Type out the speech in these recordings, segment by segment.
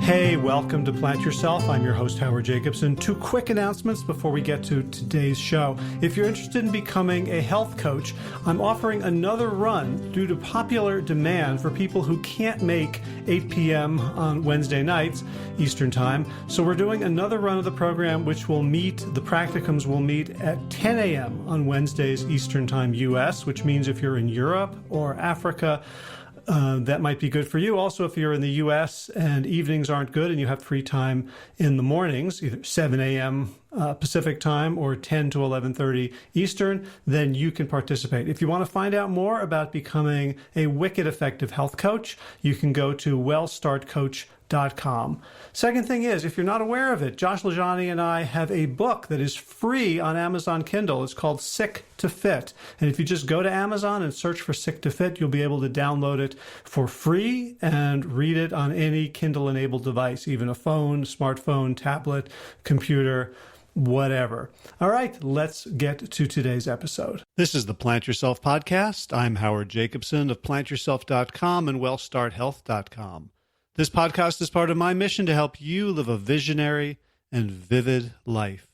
Hey, welcome to Plant Yourself. I'm your host, Howard Jacobson. Two quick announcements before we get to today's show. If you're interested in becoming a health coach, I'm offering another run due to popular demand for people who can't make 8 p.m. on Wednesday nights, Eastern Time. So we're doing another run of the program, which will meet, the practicums will meet at 10 a.m. on Wednesdays, Eastern Time, U.S., which means if you're in Europe or Africa, that might be good for you. Also, if you're in the U.S. and evenings aren't good and you have free time in the mornings, either 7 a.m. Pacific time or 10 to 11:30 Eastern, then you can participate. If you want to find out more about becoming a wicked effective health coach, you can go to wellstartcoach.com. Second thing is, if you're not aware of it, Josh Lajani and I have a book that is free on Amazon Kindle. It's called Sick to Fit. And if you just go to Amazon and search for Sick to Fit, you'll be able to download it for free and read it on any Kindle-enabled device, even a phone, smartphone, tablet, computer, whatever. All right, let's get to today's episode. This is the Plant Yourself podcast. I'm Howard Jacobson of plantyourself.com and wellstarthealth.com. This podcast is part of my mission to help you live a visionary and vivid life.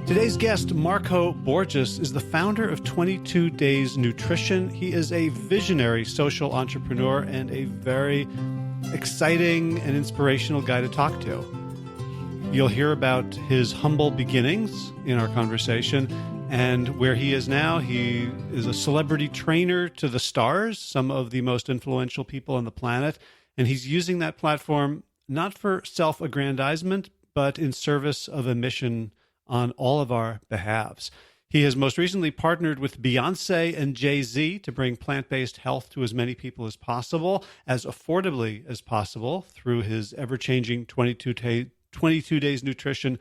Today's guest, Marco Borges, is the founder of 22 Days Nutrition. He is a visionary social entrepreneur and a very exciting and inspirational guy to talk to. You'll hear about his humble beginnings in our conversation and where he is now. He is a celebrity trainer to the stars, some of the most influential people on the planet. And he's using that platform not for self-aggrandizement, but in service of a mission on all of our behalves. He has most recently partnered with Beyoncé and Jay-Z to bring plant-based health to as many people as possible, as affordably as possible, through his ever-changing 22 Days Nutrition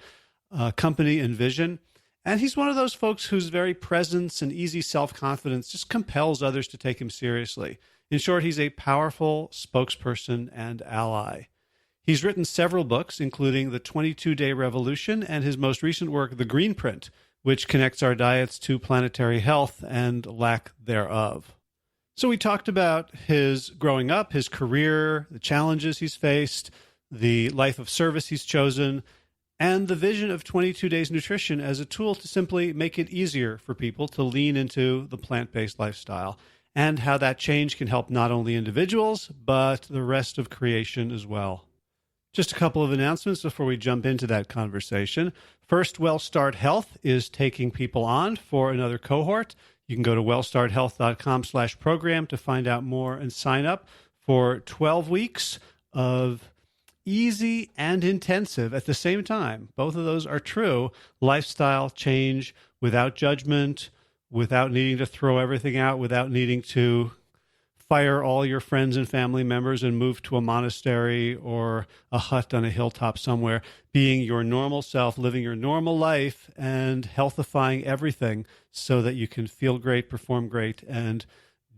company and vision. And he's one of those folks whose very presence and easy self-confidence just compels others to take him seriously. In short, he's a powerful spokesperson and ally. He's written several books, including The 22-Day Revolution and his most recent work, The Green Print, which connects our diets to planetary health and lack thereof. So we talked about his growing up, his career, the challenges he's faced, the life of service he's chosen, and the vision of 22 Days Nutrition as a tool to simply make it easier for people to lean into the plant-based lifestyle, and how that change can help not only individuals, but the rest of creation as well. Just a couple of announcements before we jump into that conversation. First, WellStart Health is taking people on for another cohort. You can go to wellstarthealth.com/program to find out more and sign up for 12 weeks of easy and intensive at the same time. Both of those are true. Lifestyle change without judgment, without needing to throw everything out, without needing to fire all your friends and family members and move to a monastery or a hut on a hilltop somewhere. Being your normal self, living your normal life, and healthifying everything so that you can feel great, perform great, and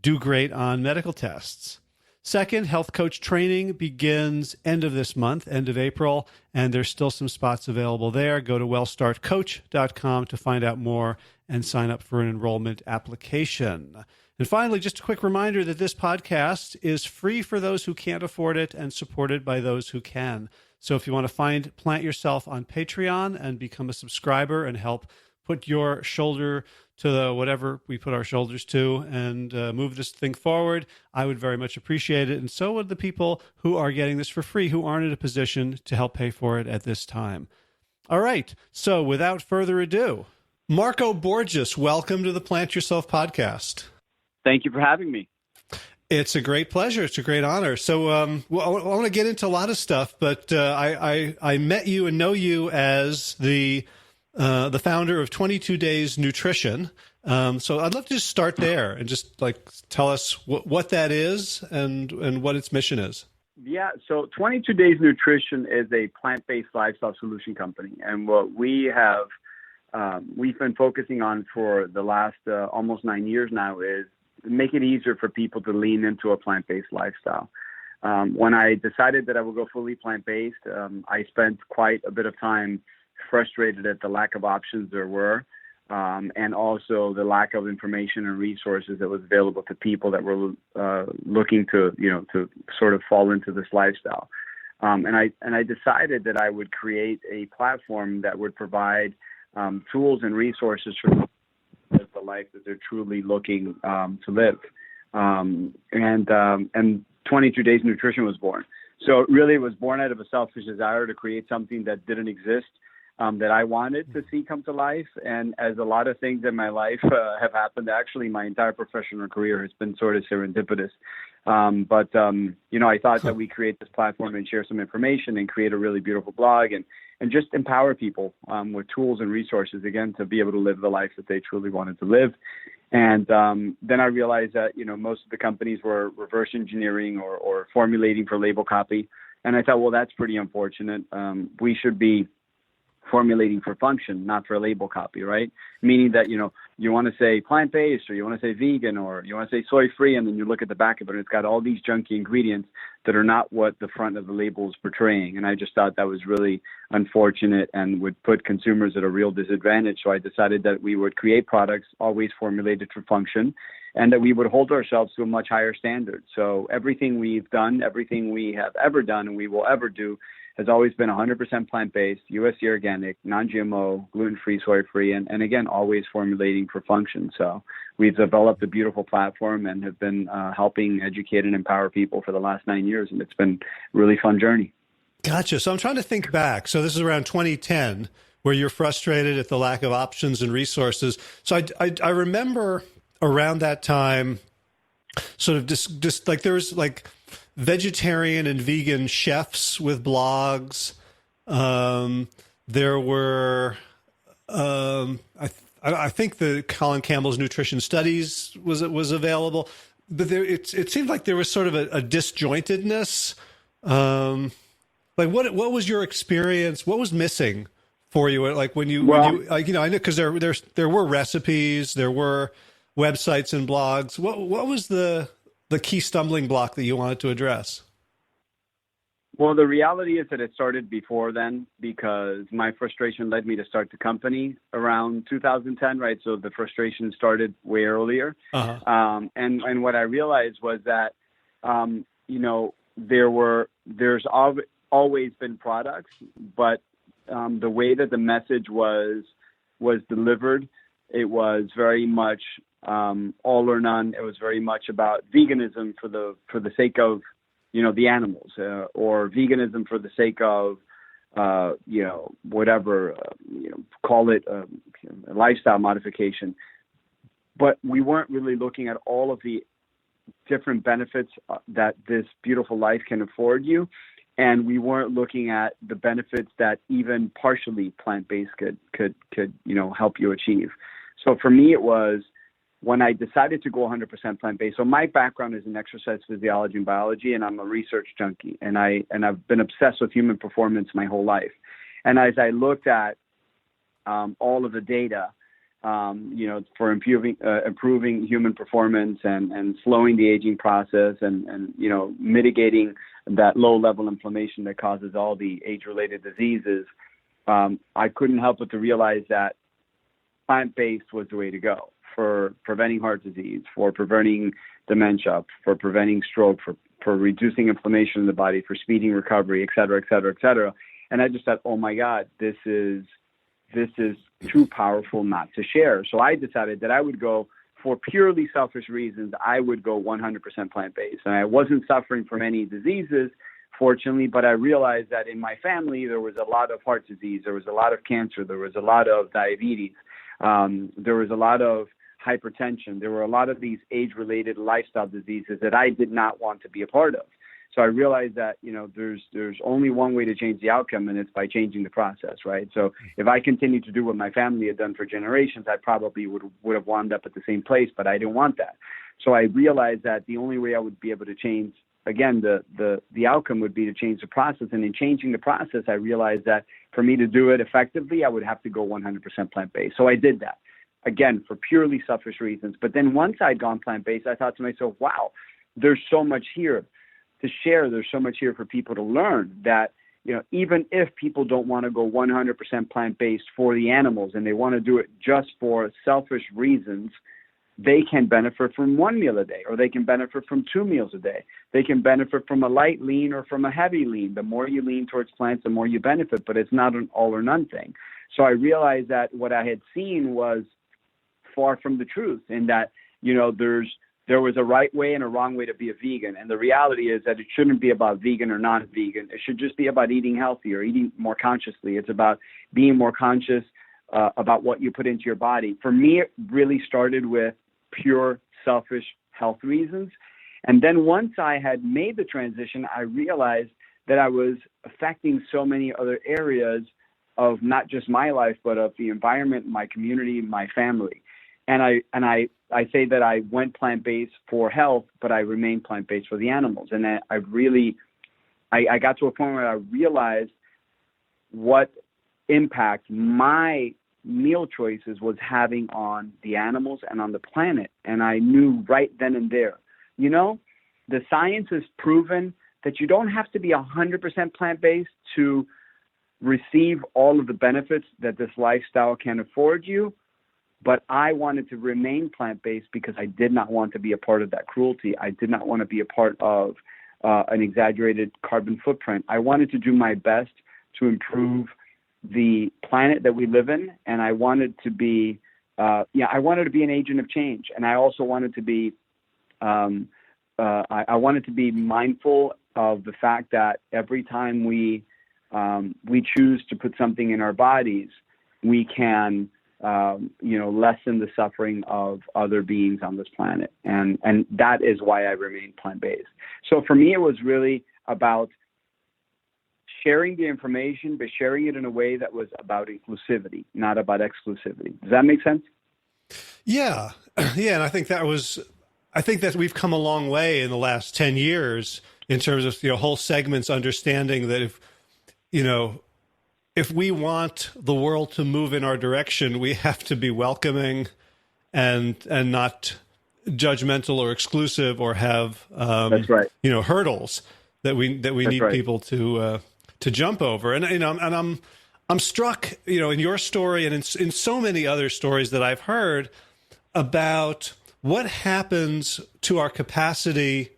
do great on medical tests. Second, health coach training begins end of this month, end of April, and there's still some spots available there. Go to wellstartcoach.com to find out more and sign up for an enrollment application. And finally, just a quick reminder that this podcast is free for those who can't afford it and supported by those who can. So if you want to find Plant Yourself on Patreon and become a subscriber and help put your shoulder to whatever we put our shoulders to and move this thing forward, I would very much appreciate it. And so would the people who are getting this for free, who aren't in a position to help pay for it at this time. All right. So without further ado, Marco Borges, welcome to the Plant Yourself podcast. Thank you for having me. It's a great pleasure. It's a great honor. So I want to get into a lot of stuff, but I met you and know you as the founder of 22 Days Nutrition. So I'd love to just start there and just tell us what that is and what its mission is. Yeah, so 22 Days Nutrition is a plant-based lifestyle solution company. And what we've been focusing on for the last almost 9 years now is make it easier for people to lean into a plant-based lifestyle. When I decided that I would go fully plant-based, I spent quite a bit of time frustrated at the lack of options there were. and also the lack of information and resources that was available to people that were looking to, to sort of fall into this lifestyle. And I decided that I would create a platform that would provide tools and resources for the life that they're truly looking to live. And 22 Days Nutrition was born. So really it was born out of a selfish desire to create something that didn't exist, that I wanted to see come to life. And as a lot of things in my life have happened, actually my entire professional career has been sort of serendipitous. But I thought that we create this platform and share some information and create a really beautiful blog and just empower people with tools and resources, again, to be able to live the life that they truly wanted to live. And then I realized that, most of the companies were reverse engineering or formulating for label copy. And I thought, well, that's pretty unfortunate. We should be formulating for function, not for label copy, right? Meaning that, you want to say plant-based or you want to say vegan or you want to say soy-free, and then you look at the back of it and it's got all these junky ingredients that are not what the front of the label is portraying. And I just thought that was really unfortunate and would put consumers at a real disadvantage. So I decided that we would create products always formulated for function and that we would hold ourselves to a much higher standard. So everything we've done, everything we have ever done and we will ever do has always been 100% plant-based, USDA organic, non-GMO, gluten-free, soy-free, and again, always formulating for function. So we've developed a beautiful platform and have been helping educate and empower people for the last 9 years, and it's been a really fun journey. Gotcha. So I'm trying to think back. So this is around 2010, where you're frustrated at the lack of options and resources. So I remember around that time, sort of just like there was like vegetarian and vegan chefs with blogs. There were, I think the Colin Campbell's Nutrition Studies was available, but it seemed like there was sort of a disjointedness. Like what was your experience? What was missing for you? Like when you I know because there were recipes, there were websites and blogs. What was the key stumbling block that you wanted to address? Well, the reality is that it started before then because my frustration led me to start the company around 2010, right? So the frustration started way earlier. Uh-huh. And what I realized was that, there's always been products, but the way that the message was delivered, it was very much all or none. It was very much about veganism for the sake of, the animals, or veganism for the sake of, whatever, call it a lifestyle modification. But we weren't really looking at all of the different benefits that this beautiful life can afford you. And we weren't looking at the benefits that even partially plant-based could help you achieve. So for me, it was when I decided to go 100% plant-based. So my background is in exercise physiology and biology, and I'm a research junkie. And I've been obsessed with human performance my whole life. And as I looked at all of the data, for improving human performance and slowing the aging process and mitigating that low-level inflammation that causes all the age-related diseases, I couldn't help but to realize that plant-based was the way to go for preventing heart disease, for preventing dementia, for preventing stroke, for reducing inflammation in the body, for speeding recovery, et cetera, et cetera, et cetera. And I just thought, oh my God, this is too powerful not to share. So I decided that I would go, for purely selfish reasons, I would go 100% plant-based. And I wasn't suffering from any diseases, fortunately, but I realized that in my family, there was a lot of heart disease, there was a lot of cancer, there was a lot of diabetes, there was a lot of hypertension. There were a lot of these age-related lifestyle diseases that I did not want to be a part of. So I realized that, there's only one way to change the outcome, and it's by changing the process, right? So if I continued to do what my family had done for generations, I probably would have wound up at the same place, but I didn't want that. So I realized that the only way I would be able to change, again, the outcome would be to change the process. And in changing the process, I realized that for me to do it effectively, I would have to go 100% plant-based. So I did that, again, for purely selfish reasons. But then once I'd gone plant-based, I thought to myself, wow, there's so much here to share. There's so much here for people to learn that, even if people don't want to go 100% plant-based for the animals and they want to do it just for selfish reasons, they can benefit from one meal a day, or they can benefit from 2 meals a day. They can benefit from a light lean or from a heavy lean. The more you lean towards plants, the more you benefit, but it's not an all or none thing. So I realized that what I had seen was far from the truth, in that, there was a right way and a wrong way to be a vegan. And the reality is that it shouldn't be about vegan or non-vegan. It should just be about eating healthy or eating more consciously. It's about being more conscious about what you put into your body. For me, it really started with pure selfish health reasons. And then once I had made the transition, I realized that I was affecting so many other areas of not just my life, but of the environment, my community, my family. And I say that I went plant-based for health, but I remained plant-based for the animals. And I got to a point where I realized what impact my meal choices was having on the animals and on the planet. And I knew right then and there, the science has proven that you don't have to be 100% plant-based to receive all of the benefits that this lifestyle can afford you. But I wanted to remain plant-based because I did not want to be a part of that cruelty. I did not want to be a part of an exaggerated carbon footprint. I wanted to do my best to improve the planet that we live in, and I wanted to be, I wanted to be an agent of change, and I also wanted to be, I wanted to be mindful of the fact that every time we choose to put something in our bodies, we can, lessen the suffering of other beings on this planet, and that is why I remain plant-based. So for me, it was really about sharing the information, but sharing it in a way that was about inclusivity, not about exclusivity. Does that make sense? Yeah. And I think that we've come a long way in the last 10 years in terms of, whole segments understanding that if we want the world to move in our direction, we have to be welcoming and not judgmental or exclusive or have, That's right. hurdles that we need right. people to jump over. And I'm struck, in your story and in so many other stories that I've heard about what happens to our capacity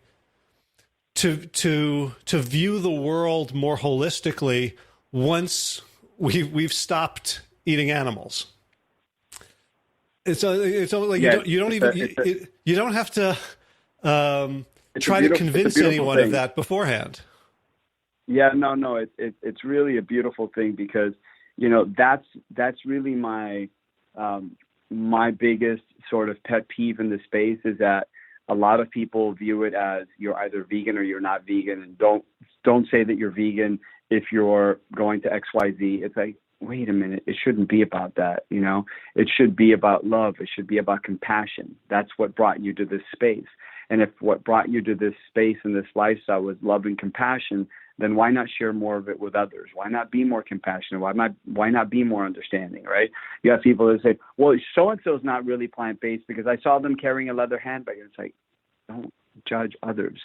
to view the world more holistically once we've stopped eating animals. It's almost like you don't have to try to convince anyone of that beforehand. Yeah, no, it's really a beautiful thing because, that's really my biggest sort of pet peeve in this space, is that a lot of people view it as you're either vegan or you're not vegan, and don't say that you're vegan if you're going to XYZ. It's like, wait a minute, it shouldn't be about that. It should be about love. It should be about compassion. That's what brought you to this space. And if what brought you to this space and this lifestyle was love and compassion, then why not share more of it with others? Why not be more compassionate? Why not be more understanding, right? You have people that say, well, so-and-so is not really plant-based because I saw them carrying a leather handbag. It's like, don't judge others.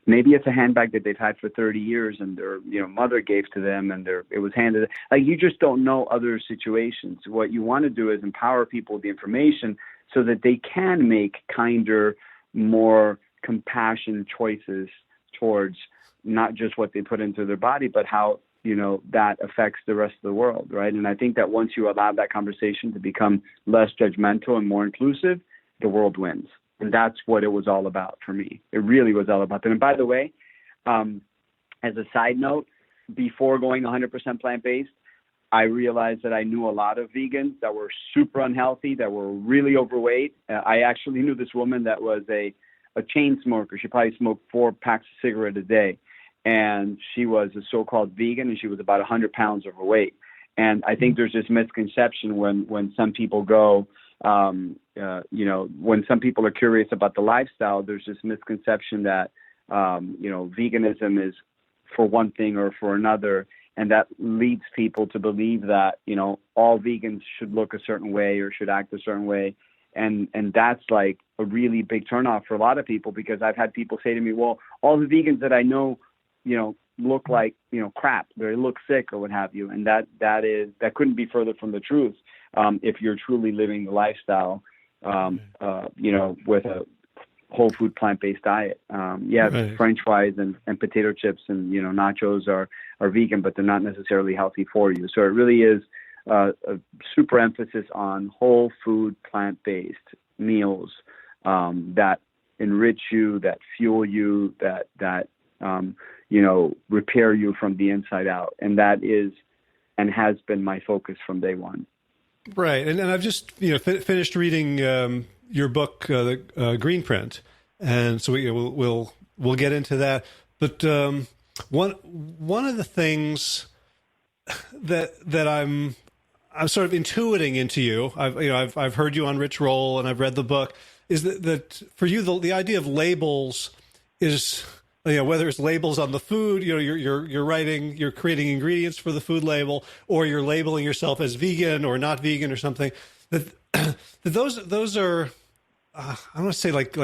Maybe it's a handbag that they've had for 30 years and their mother gave to them and it was handed. Like, you just don't know other situations. What you want to do is empower people with the information so that they can make kinder, more compassionate choices towards not just what they put into their body, but how, that affects the rest of the world, right? And I think that once you allow that conversation to become less judgmental and more inclusive, the world wins. And that's what it was all about for me. It really was all about that. And by the way, as a side note, before going 100% plant-based, I realized that I knew a lot of vegans that were super unhealthy, that were really overweight. I actually knew this woman that was a chain smoker. She probably smoked 4 packs of cigarettes a day. And she was a so-called vegan, and she was about 100 pounds overweight. And I think there's this misconception when some people go, when some people are curious about the lifestyle, there's this misconception that, veganism is for one thing or for another. And that leads people to believe that, all vegans should look a certain way or should act a certain way. And that's like a really big turnoff for a lot of people, because I've had people say to me, well, all the vegans that I know, look like, crap, they look sick or what have you. And that couldn't be further from the truth. If you're truly living the lifestyle, with a whole food plant-based diet. Right. French fries and potato chips and, nachos are vegan, but they're not necessarily healthy for you. So it really is a super emphasis on whole food, plant-based meals that enrich you, that fuel you, that repair you from the inside out. And that is and has been my focus from day one. Right. And I've just finished reading your book, the Green Print, and so we'll get into that. But one of the things that I'm sort of intuiting into you, I've heard you on Rich Roll and I've read the book, is that for you the idea of labels is, whether it's labels on the food, you're creating ingredients for the food label, or you're labeling yourself as vegan or not vegan or something. That those are I don't want to say like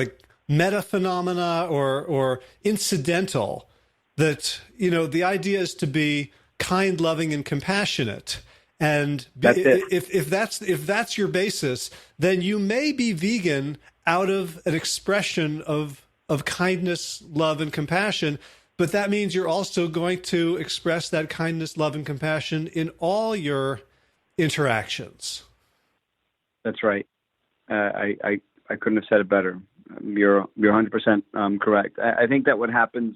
meta phenomena or incidental. That the idea is to be kind, loving, and compassionate. And if that's your basis, then you may be vegan out of an expression of kindness, love, and compassion, but that means you're also going to express that kindness, love, and compassion in all your interactions. That's right. I couldn't have said it better. You're 100% correct. I think that what happens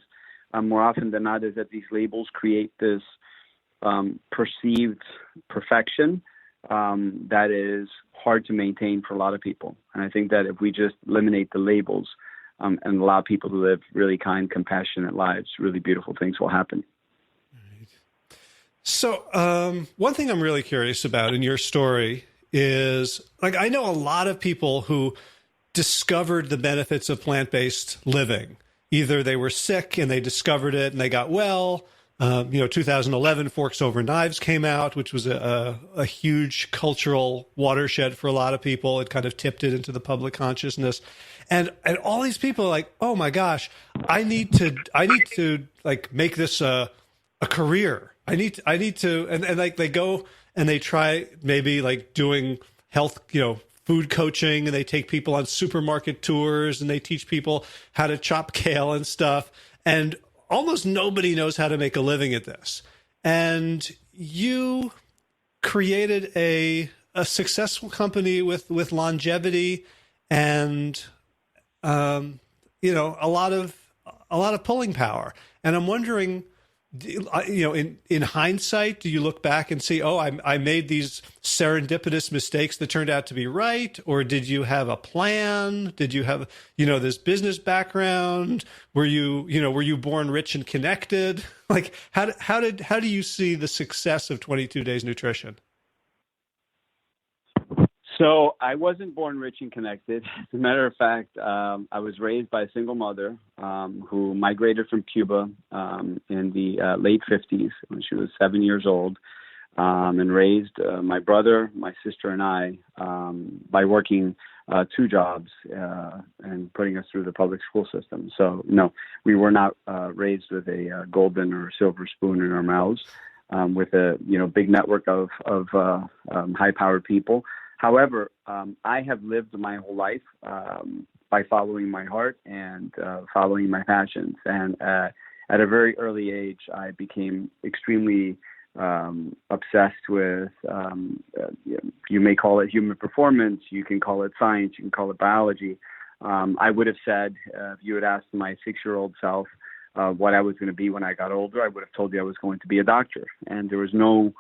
more often than not is that these labels create this perceived perfection that is hard to maintain for a lot of people. And I think that if we just eliminate the labels and allow people to live really kind, compassionate lives, really beautiful things will happen. Right. So one thing I'm really curious about in your story is, I know a lot of people who discovered the benefits of plant-based living. Either they were sick and they discovered it and they got well. 2011, Forks Over Knives came out, which was a huge cultural watershed for a lot of people. It kind of tipped it into the public consciousness. And all these people are like, oh my gosh, I need to make this a career. I need to, and they go and they try maybe doing health, food coaching, and they take people on supermarket tours and they teach people how to chop kale and stuff. And almost nobody knows how to make a living at this. And you created a successful company with longevity and a lot of pulling power. And I'm wondering, in hindsight, do you look back and see, oh, I made these serendipitous mistakes that turned out to be right? Or did you have a plan? Did you have, this business background? Were you born rich and connected? How do you see the success of 22 Days Nutrition? So I wasn't born rich and connected. As a matter of fact, I was raised by a single mother who migrated from Cuba in the late 50s when she was 7 years old, and raised my brother, my sister, and I by working two jobs and putting us through the public school system. So no, we were not raised with a golden or silver spoon in our mouths, with a big network of high-powered people. However, I have lived my whole life by following my heart and following my passions. And at a very early age, I became extremely obsessed with, you may call it human performance, you can call it science, you can call it biology. I would have said, if you had asked my 6-year-old self what I was going to be when I got older, I would have told you I was going to be a doctor. And there was no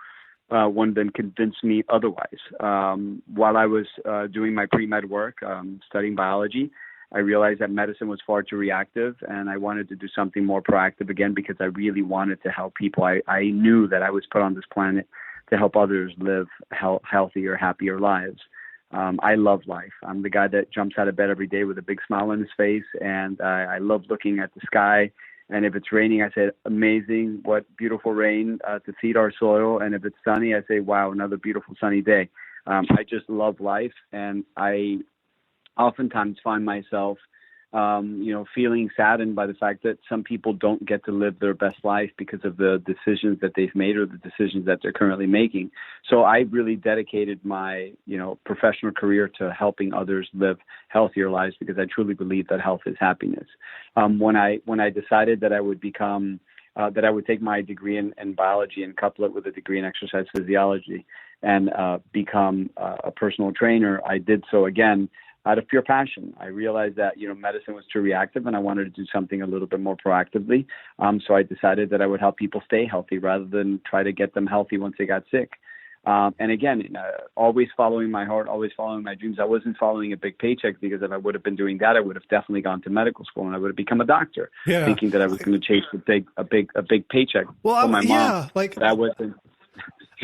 one then convinced me otherwise. While I was doing my pre-med work, studying biology, I realized that medicine was far too reactive, and I wanted to do something more proactive again because I really wanted to help people. I knew that I was put on this planet to help others live healthier, happier lives. I love life. I'm the guy that jumps out of bed every day with a big smile on his face, and I love looking at the sky. And if it's raining, I say, amazing, what beautiful rain to feed our soil. And if it's sunny, I say, wow, another beautiful sunny day. I just love life. And I oftentimes find myself feeling saddened by the fact that some people don't get to live their best life because of the decisions that they've made or the decisions that they're currently making. So I really dedicated my, professional career to helping others live healthier lives because I truly believe that health is happiness. When I decided that I would take my degree in biology and couple it with a degree in exercise physiology and become a personal trainer, I did so again out of pure passion. I realized that, medicine was too reactive and I wanted to do something a little bit more proactively. So I decided that I would help people stay healthy rather than try to get them healthy once they got sick. And again, always following my heart, always following my dreams. I wasn't following a big paycheck because if I would have been doing that, I would have definitely gone to medical school and I would have become a doctor, thinking that I was going to chase a big paycheck. Well, my mom, that wasn't.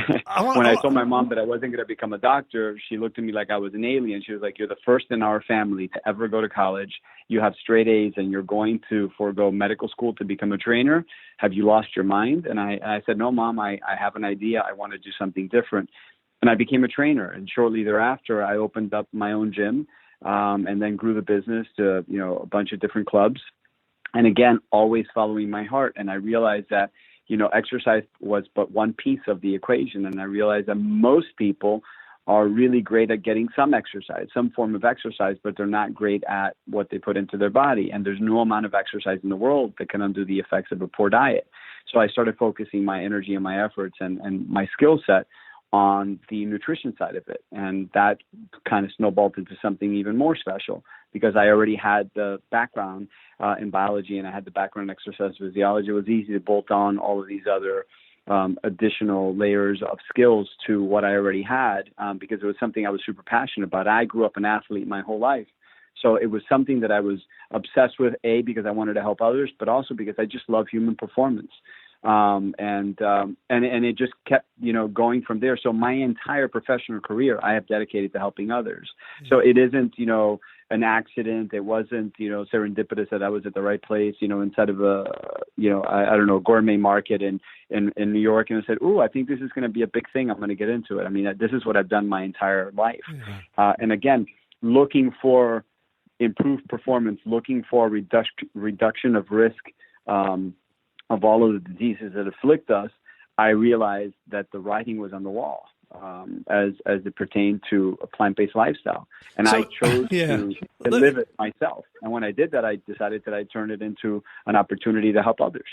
When I told my mom that I wasn't going to become a doctor, she looked at me like I was an alien. She was like, "You're the first in our family to ever go to college. You have straight A's and you're going to forego medical school to become a trainer. Have you lost your mind?" And I said, "No, Mom, I have an idea. I want to do something different." And I became a trainer. And shortly thereafter, I opened up my own gym and then grew the business to, a bunch of different clubs. And again, always following my heart. And I realized that exercise was but one piece of the equation. And I realized that most people are really great at getting some exercise, some form of exercise, but they're not great at what they put into their body. And there's no amount of exercise in the world that can undo the effects of a poor diet. So I started focusing my energy and my efforts and my skill set on the nutrition side of it. And that kind of snowballed into something even more special because I already had the background in biology and I had the background in exercise physiology. It was easy to bolt on all of these other additional layers of skills to what I already had because it was something I was super passionate about. I grew up an athlete my whole life. So it was something that I was obsessed with, A, because I wanted to help others, but also because I just love human performance. And it just kept, going from there. So my entire professional career, I have dedicated to helping others. So it isn't, an accident. It wasn't, serendipitous that I was at the right place, inside of a, a gourmet market in New York. And I said, "Ooh, I think this is going to be a big thing. I'm going to get into it." I mean, this is what I've done my entire life. And again, looking for improved performance, looking for reduction of risk, of all of the diseases that afflict us, I realized that the writing was on the wall as it pertained to a plant-based lifestyle. And I chose to live it myself. And when I did that, I decided that I'd turn it into an opportunity to help others.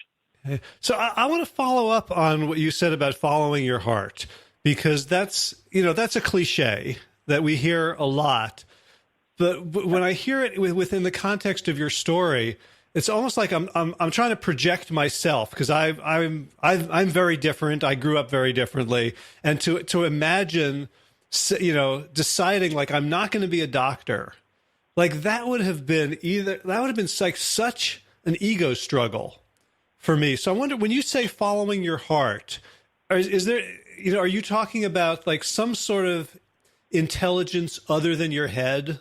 So I want to follow up on what you said about following your heart, because that's a cliche that we hear a lot. But when I hear it within the context of your story, it's almost like I'm trying to project myself because I'm very different. I grew up very differently, and to imagine, deciding like I'm not going to be a doctor, like that would have been like such an ego struggle for me. So I wonder, when you say following your heart, is there are you talking about like some sort of intelligence other than your head?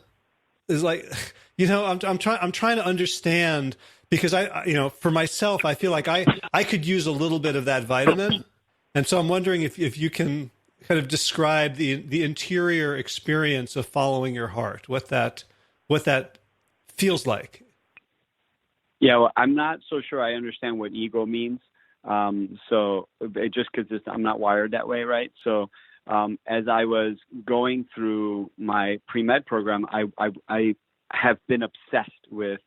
Is like, I'm trying to understand, because for myself, I feel like I could use a little bit of that vitamin. And so I'm wondering if you can kind of describe the interior experience of following your heart, what that feels like. Yeah, well, I'm not so sure I understand what ego means. So just because I'm not wired that way, right? So as I was going through my pre-med program, I have been obsessed with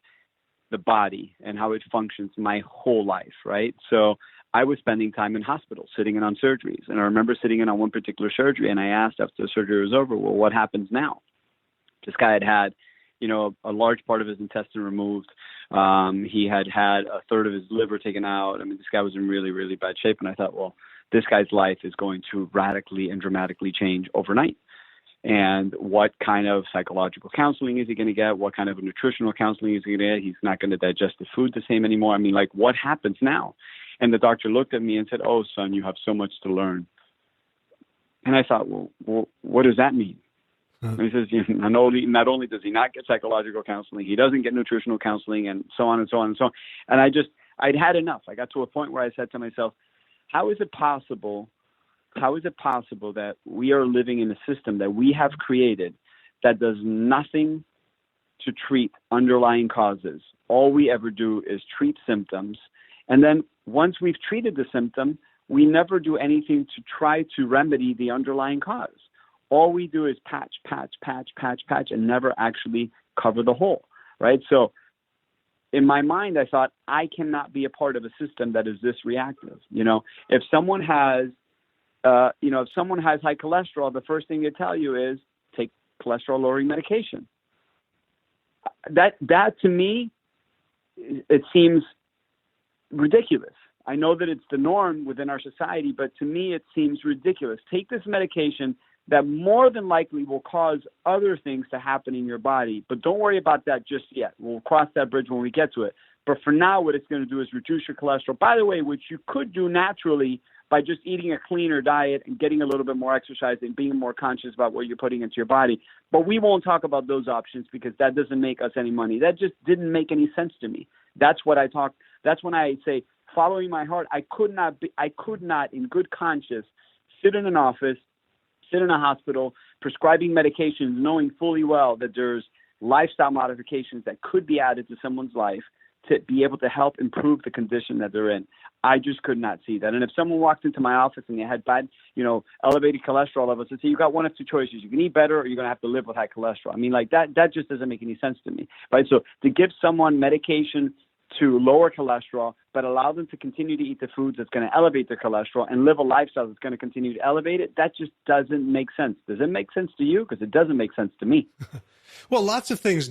the body and how it functions my whole life, right? So I was spending time in hospitals, sitting in on surgeries. And I remember sitting in on one particular surgery, and I asked after the surgery was over, well, what happens now? This guy had a large part of his intestine removed. He had a third of his liver taken out. I mean, this guy was in really, really bad shape. And I thought, well, this guy's life is going to radically and dramatically change overnight. And what kind of psychological counseling is he going to get? What kind of nutritional counseling is he going to get? He's not going to digest the food the same anymore. I mean, like, what happens now? And the doctor looked at me and said, "Oh, son, you have so much to learn." And I thought, well, what does that mean? And he says, not only does he not get psychological counseling, he doesn't get nutritional counseling, and so on and so on and so on. And I'd had enough. I got to a point where I said to myself, how is it possible that we are living in a system that we have created that does nothing to treat underlying causes. All we ever do is treat symptoms. And then once we've treated the symptom, we never do anything to try to remedy the underlying cause. All we do is patch, and never actually cover the hole, right? So in my mind, I thought, I cannot be a part of a system that is this reactive. If someone has, if someone has high cholesterol, the first thing they tell you is take cholesterol-lowering medication. That to me, it seems ridiculous. I know that it's the norm within our society, but to me, it seems ridiculous. Take this medication that more than likely will cause other things to happen in your body, but don't worry about that just yet. We'll cross that bridge when we get to it. But for now, what it's going to do is reduce your cholesterol, by the way, which you could do naturally by just eating a cleaner diet and getting a little bit more exercise and being more conscious about what you're putting into your body. But we won't talk about those options because that doesn't make us any money. That just didn't make any sense to me. That's when I say, following my heart, I could not in good conscience sit in an office, sit in a hospital, prescribing medications, knowing fully well that there's lifestyle modifications that could be added to someone's life to be able to help improve the condition that they're in. I just could not see that. And if someone walked into my office and they had bad, elevated cholesterol levels, I'd say, you've got one of two choices. You can eat better or you're going to have to live with high cholesterol. I mean, like that just doesn't make any sense to me, right? So to give someone medication to lower cholesterol, but allow them to continue to eat the foods that's going to elevate their cholesterol and live a lifestyle that's going to continue to elevate it, that just doesn't make sense. Does it make sense to you? Because it doesn't make sense to me. Well, lots of things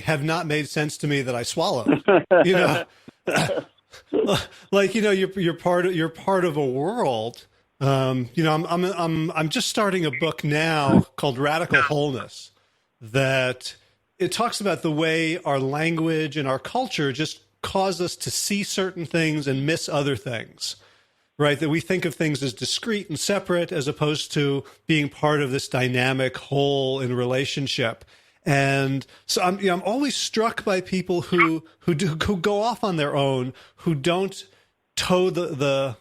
have not made sense to me that I swallowed. You're part of a world. I'm just starting a book now called Radical Wholeness that it talks about the way our language and our culture just cause us to see certain things and miss other things, right? That we think of things as discrete and separate as opposed to being part of this dynamic whole in relationship. And so I'm always struck by people who go off on their own, who don't toe the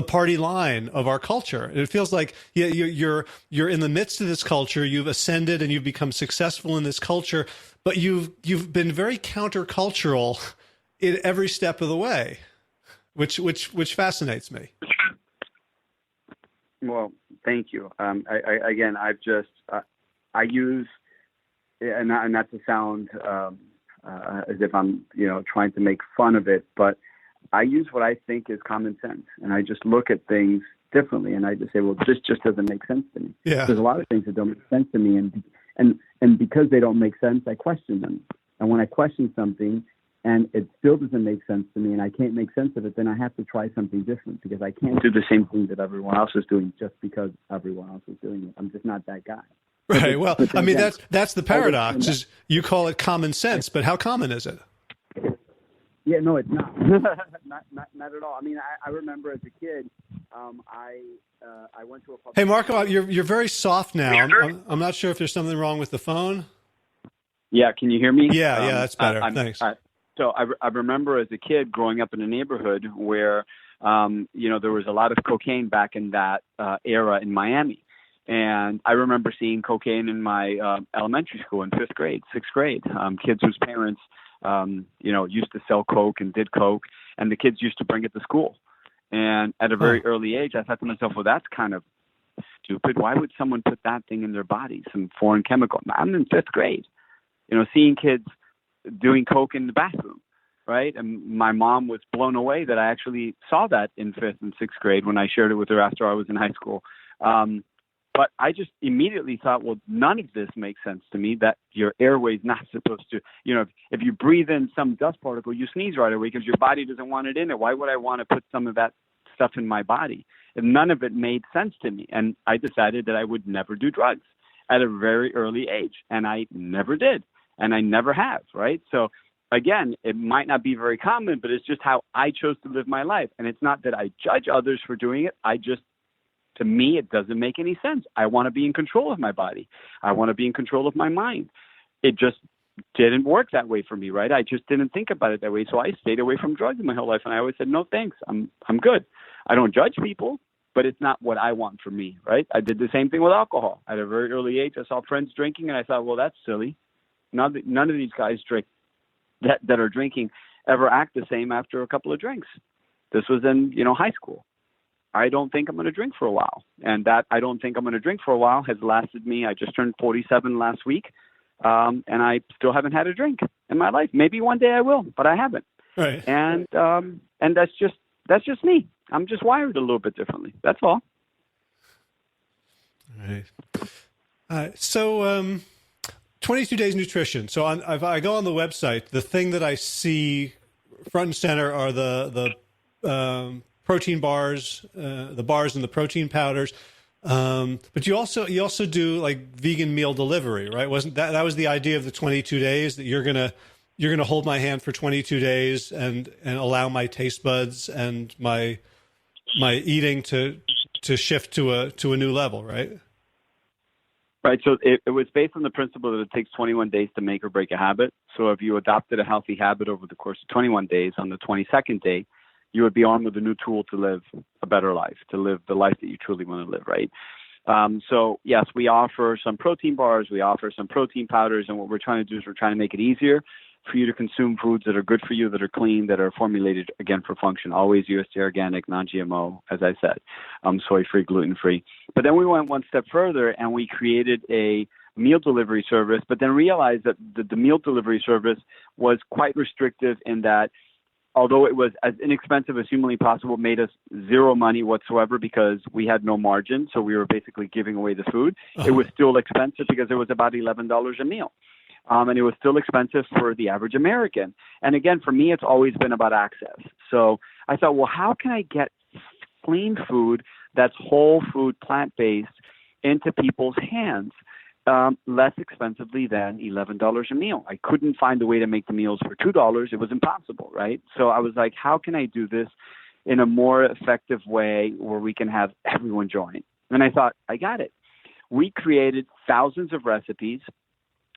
party line of our culture. And it feels like you're in the midst of this culture, you've ascended and you've become successful in this culture, but you've been very countercultural in every step of the way, which fascinates me. Well, thank you. I use, and not to sound as if I'm, trying to make fun of it, but I use what I think is common sense, and I just look at things differently, and I just say, well, this just doesn't make sense to me. Yeah. There's a lot of things that don't make sense to me, and because they don't make sense, I question them. And when I question something, and it still doesn't make sense to me, and I can't make sense of it, then I have to try something different because I can't do the same thing that everyone else is doing just because everyone else is doing it. I'm just not that guy. Right. Well, I mean, that's the paradox. Is you call it common sense, but how common is it? Yeah, no, it's not. not at all. I mean, I remember as a kid, I went to a public. Hey, Marco, you're very soft now. I'm not sure if there's something wrong with the phone. Yeah, can you hear me? Yeah, that's better. Thanks. So I remember as a kid growing up in a neighborhood where, there was a lot of cocaine back in that era in Miami. And I remember seeing cocaine in my elementary school in 5th grade, 6th grade. Kids whose parents, used to sell coke and did coke, and the kids used to bring it to school. And at a very early age, I thought to myself, well, that's kind of stupid. Why would someone put that thing in their body, some foreign chemical? I'm in 5th grade, seeing kids doing coke in the bathroom, right? And my mom was blown away that I actually saw that in 5th and 6th grade when I shared it with her after I was in high school. But I just immediately thought, well, none of this makes sense to me, that your airway's not supposed to, if you breathe in some dust particle, you sneeze right away because your body doesn't want it in it. Why would I want to put some of that stuff in my body? And none of it made sense to me. And I decided that I would never do drugs at a very early age. And I never did. And I never have, right? So again, it might not be very common, but it's just how I chose to live my life. And it's not that I judge others for doing it. To me, it doesn't make any sense. I want to be in control of my body. I want to be in control of my mind. It just didn't work that way for me, right? I just didn't think about it that way. So I stayed away from drugs my whole life. And I always said, no, thanks. I'm good. I don't judge people, but it's not what I want for me, right? I did the same thing with alcohol. At a very early age, I saw friends drinking and I thought, well, that's silly. none of these guys that are drinking ever act the same after a couple of drinks. This was in, high school. I don't think I'm going to drink for a while. And that I don't think I'm going to drink for a while has lasted me. I just turned 47 last week. And I still haven't had a drink in my life. Maybe one day I will, but I haven't. Right. And that's just me. I'm just wired a little bit differently. That's all. All right. So 22 days nutrition. So if I go on the website, the thing that I see front and center are the protein bars, the bars and the protein powders. But you also do like vegan meal delivery, right? Wasn't that was the idea of the 22 days, that you're gonna hold my hand for 22 days and allow my taste buds and my eating to shift to a new level, right? Right. So it was based on the principle that it takes 21 days to make or break a habit. So if you adopted a healthy habit over the course of 21 days, on the 22nd day, you would be armed with a new tool to live a better life, to live the life that you truly want to live, right? So yes, we offer some protein bars, we offer some protein powders, and what we're trying to do is we're trying to make it easier for you to consume foods that are good for you, that are clean, that are formulated, again, for function, always USDA organic, non-GMO, as I said, soy-free, gluten-free. But then we went one step further and we created a meal delivery service, but then realized that the meal delivery service was quite restrictive in that, although it was as inexpensive as humanly possible, made us zero money whatsoever because we had no margin. So we were basically giving away the food. It was still expensive because it was about $11 a meal. And it was still expensive for the average American. And again, for me, it's always been about access. So I thought, well, how can I get clean food that's whole food, plant-based into people's hands less expensively than $11 a meal? I couldn't find a way to make the meals for $2. It was impossible, right? So I was like, how can I do this in a more effective way where we can have everyone join? And I thought, I got it. We created thousands of recipes,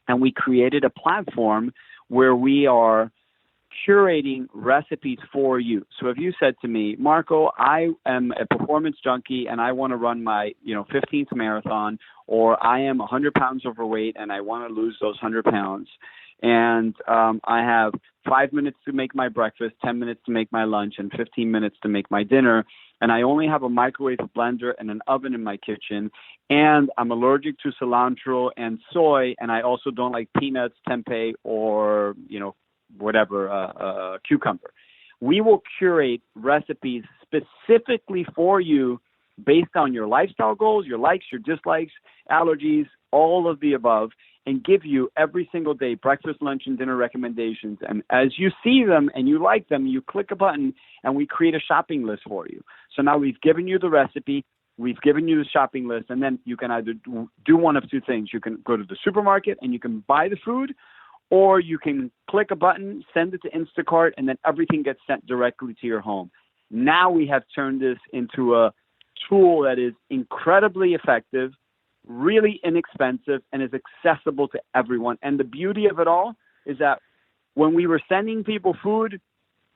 and we created a platform where we are curating recipes for you. So if you said to me, Marco, I am a performance junkie and I want to run my 15th marathon, or I am 100 pounds overweight and I want to lose those 100 pounds, and I have 5 minutes to make my breakfast, 10 minutes to make my lunch, and 15 minutes to make my dinner, and I only have a microwave, a blender, and an oven in my kitchen, and I'm allergic to cilantro and soy, and I also don't like peanuts, tempeh, or cucumber. We will curate recipes specifically for you based on your lifestyle goals, your likes, your dislikes, allergies, all of the above, and give you every single day breakfast, lunch, and dinner recommendations. And as you see them and you like them, you click a button and we create a shopping list for you. So now we've given you the recipe, we've given you the shopping list, and then you can either do one of two things. You can go to the supermarket and you can buy the food, or you can click a button, send it to Instacart, and then everything gets sent directly to your home. Now we have turned this into a tool that is incredibly effective, really inexpensive, and is accessible to everyone. And the beauty of it all is that when we were sending people food,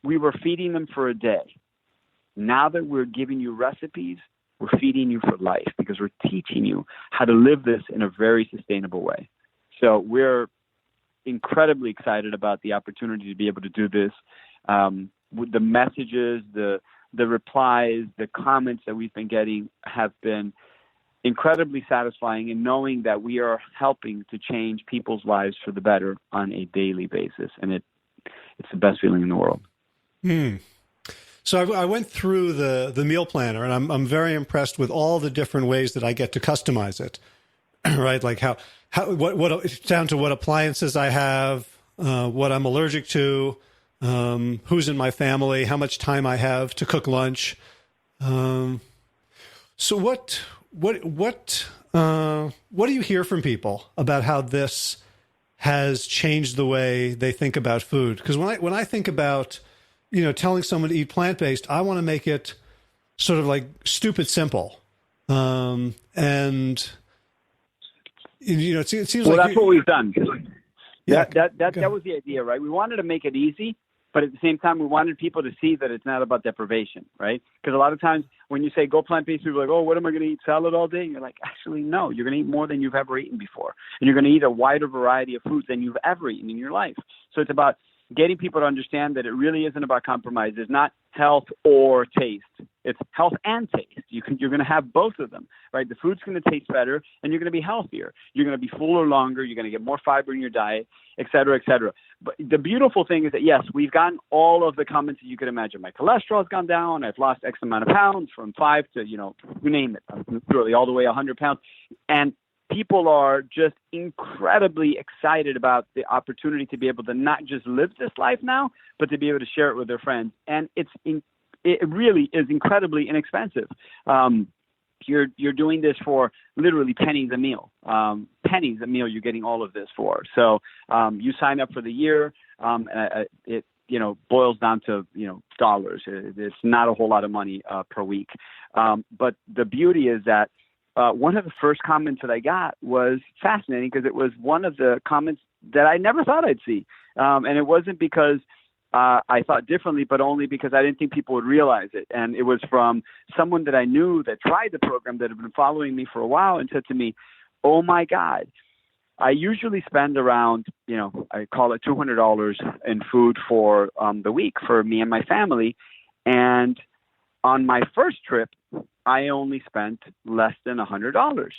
we were feeding them for a day. Now that we're giving you recipes, we're feeding you for life because we're teaching you how to live this in a very sustainable way. So we're incredibly excited about the opportunity to be able to do this. With the messages, the replies, the comments that we've been getting have been incredibly satisfying in knowing that we are helping to change people's lives for the better on a daily basis. And it's the best feeling in the world. So I went through the meal planner, and I'm very impressed with all the different ways that I get to customize it, right? Like what down to what appliances I have, what I'm allergic to, who's in my family, how much time I have to cook lunch. So what do you hear from people about how this has changed the way they think about food? Because when I think about, telling someone to eat plant-based, I want to make it sort of like stupid simple. And it seems well, like that's what we've done. Yeah, that was the idea, right? We wanted to make it easy But at the same time, we wanted people to see that it's not about deprivation, right? Because a lot of times when you say go plant-based, people are like, oh, what am I going to eat, salad all day? And you're like, actually, no, you're going to eat more than you've ever eaten before. And you're going to eat a wider variety of foods than you've ever eaten in your life. So it's about getting people to understand that it really isn't about compromise. It's not health or taste. It's health and taste. You're going to have both of them, right? The food's going to taste better, and you're going to be healthier. You're going to be fuller longer. You're going to get more fiber in your diet, et cetera, et cetera. But the beautiful thing is that, yes, we've gotten all of the comments that you could imagine. My cholesterol has gone down. I've lost X amount of pounds from 5 to, you name it, literally all the way 100 pounds. And people are just incredibly excited about the opportunity to be able to not just live this life now, but to be able to share it with their friends. And it really is incredibly inexpensive. You're doing this for literally pennies a meal. Pennies a meal, you're getting all of this for. So you sign up for the year. It boils down to, dollars. It's not a whole lot of money per week. But the beauty is that one of the first comments that I got was fascinating because it was one of the comments that I never thought I'd see. And it wasn't because I thought differently, but only because I didn't think people would realize it. And it was from someone that I knew that tried the program, that had been following me for a while, and said to me, oh my God, I usually spend around, I call it $200 in food for the week for me and my family. And on my first trip, I only spent less than $100.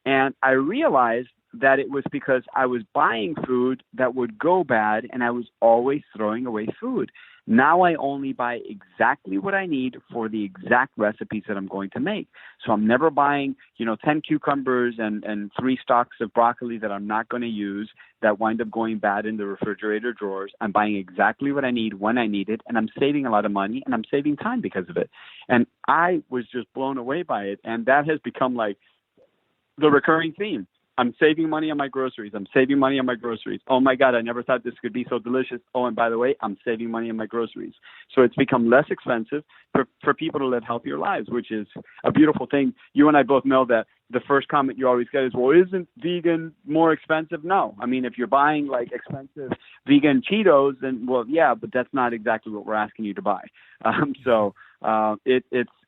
And I realized that it was because I was buying food that would go bad, and I was always throwing away food. Now I only buy exactly what I need for the exact recipes that I'm going to make. So I'm never buying, 10 cucumbers and 3 stalks of broccoli that I'm not going to use that wind up going bad in the refrigerator drawers. I'm buying exactly what I need when I need it, and I'm saving a lot of money, and I'm saving time because of it. And I was just blown away by it, and that has become like the recurring theme. I'm saving money on my groceries. I'm saving money on my groceries. Oh my God, I never thought this could be so delicious. Oh, and by the way, I'm saving money on my groceries. So it's become less expensive for people to live healthier lives, which is a beautiful thing. You and I both know that the first comment you always get is, well, isn't vegan more expensive? No. I mean, if you're buying like expensive vegan Cheetos, then, well, yeah, but that's not exactly what we're asking you to buy.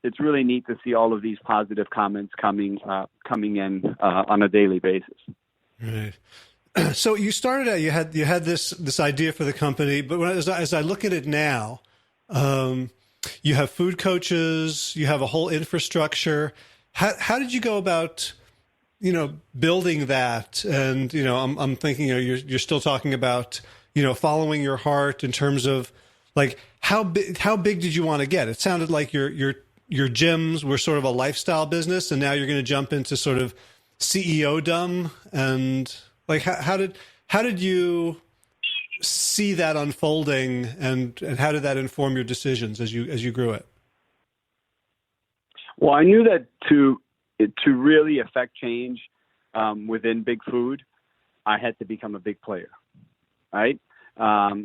It's really neat to see all of these positive comments coming in on a daily basis. Right. So you started out, you had this idea for the company, but as I look at it now, you have food coaches, you have a whole infrastructure. How did you go about, building that? And, I'm thinking, you're still talking about, following your heart in terms of like, how big did you want to get? It sounded like your gyms were sort of a lifestyle business, and now you're going to jump into sort of CEO-dom. And like, how did you see that unfolding, and how did that inform your decisions as you grew it? Well, I knew that to really affect change within big food, I had to become a big player, right?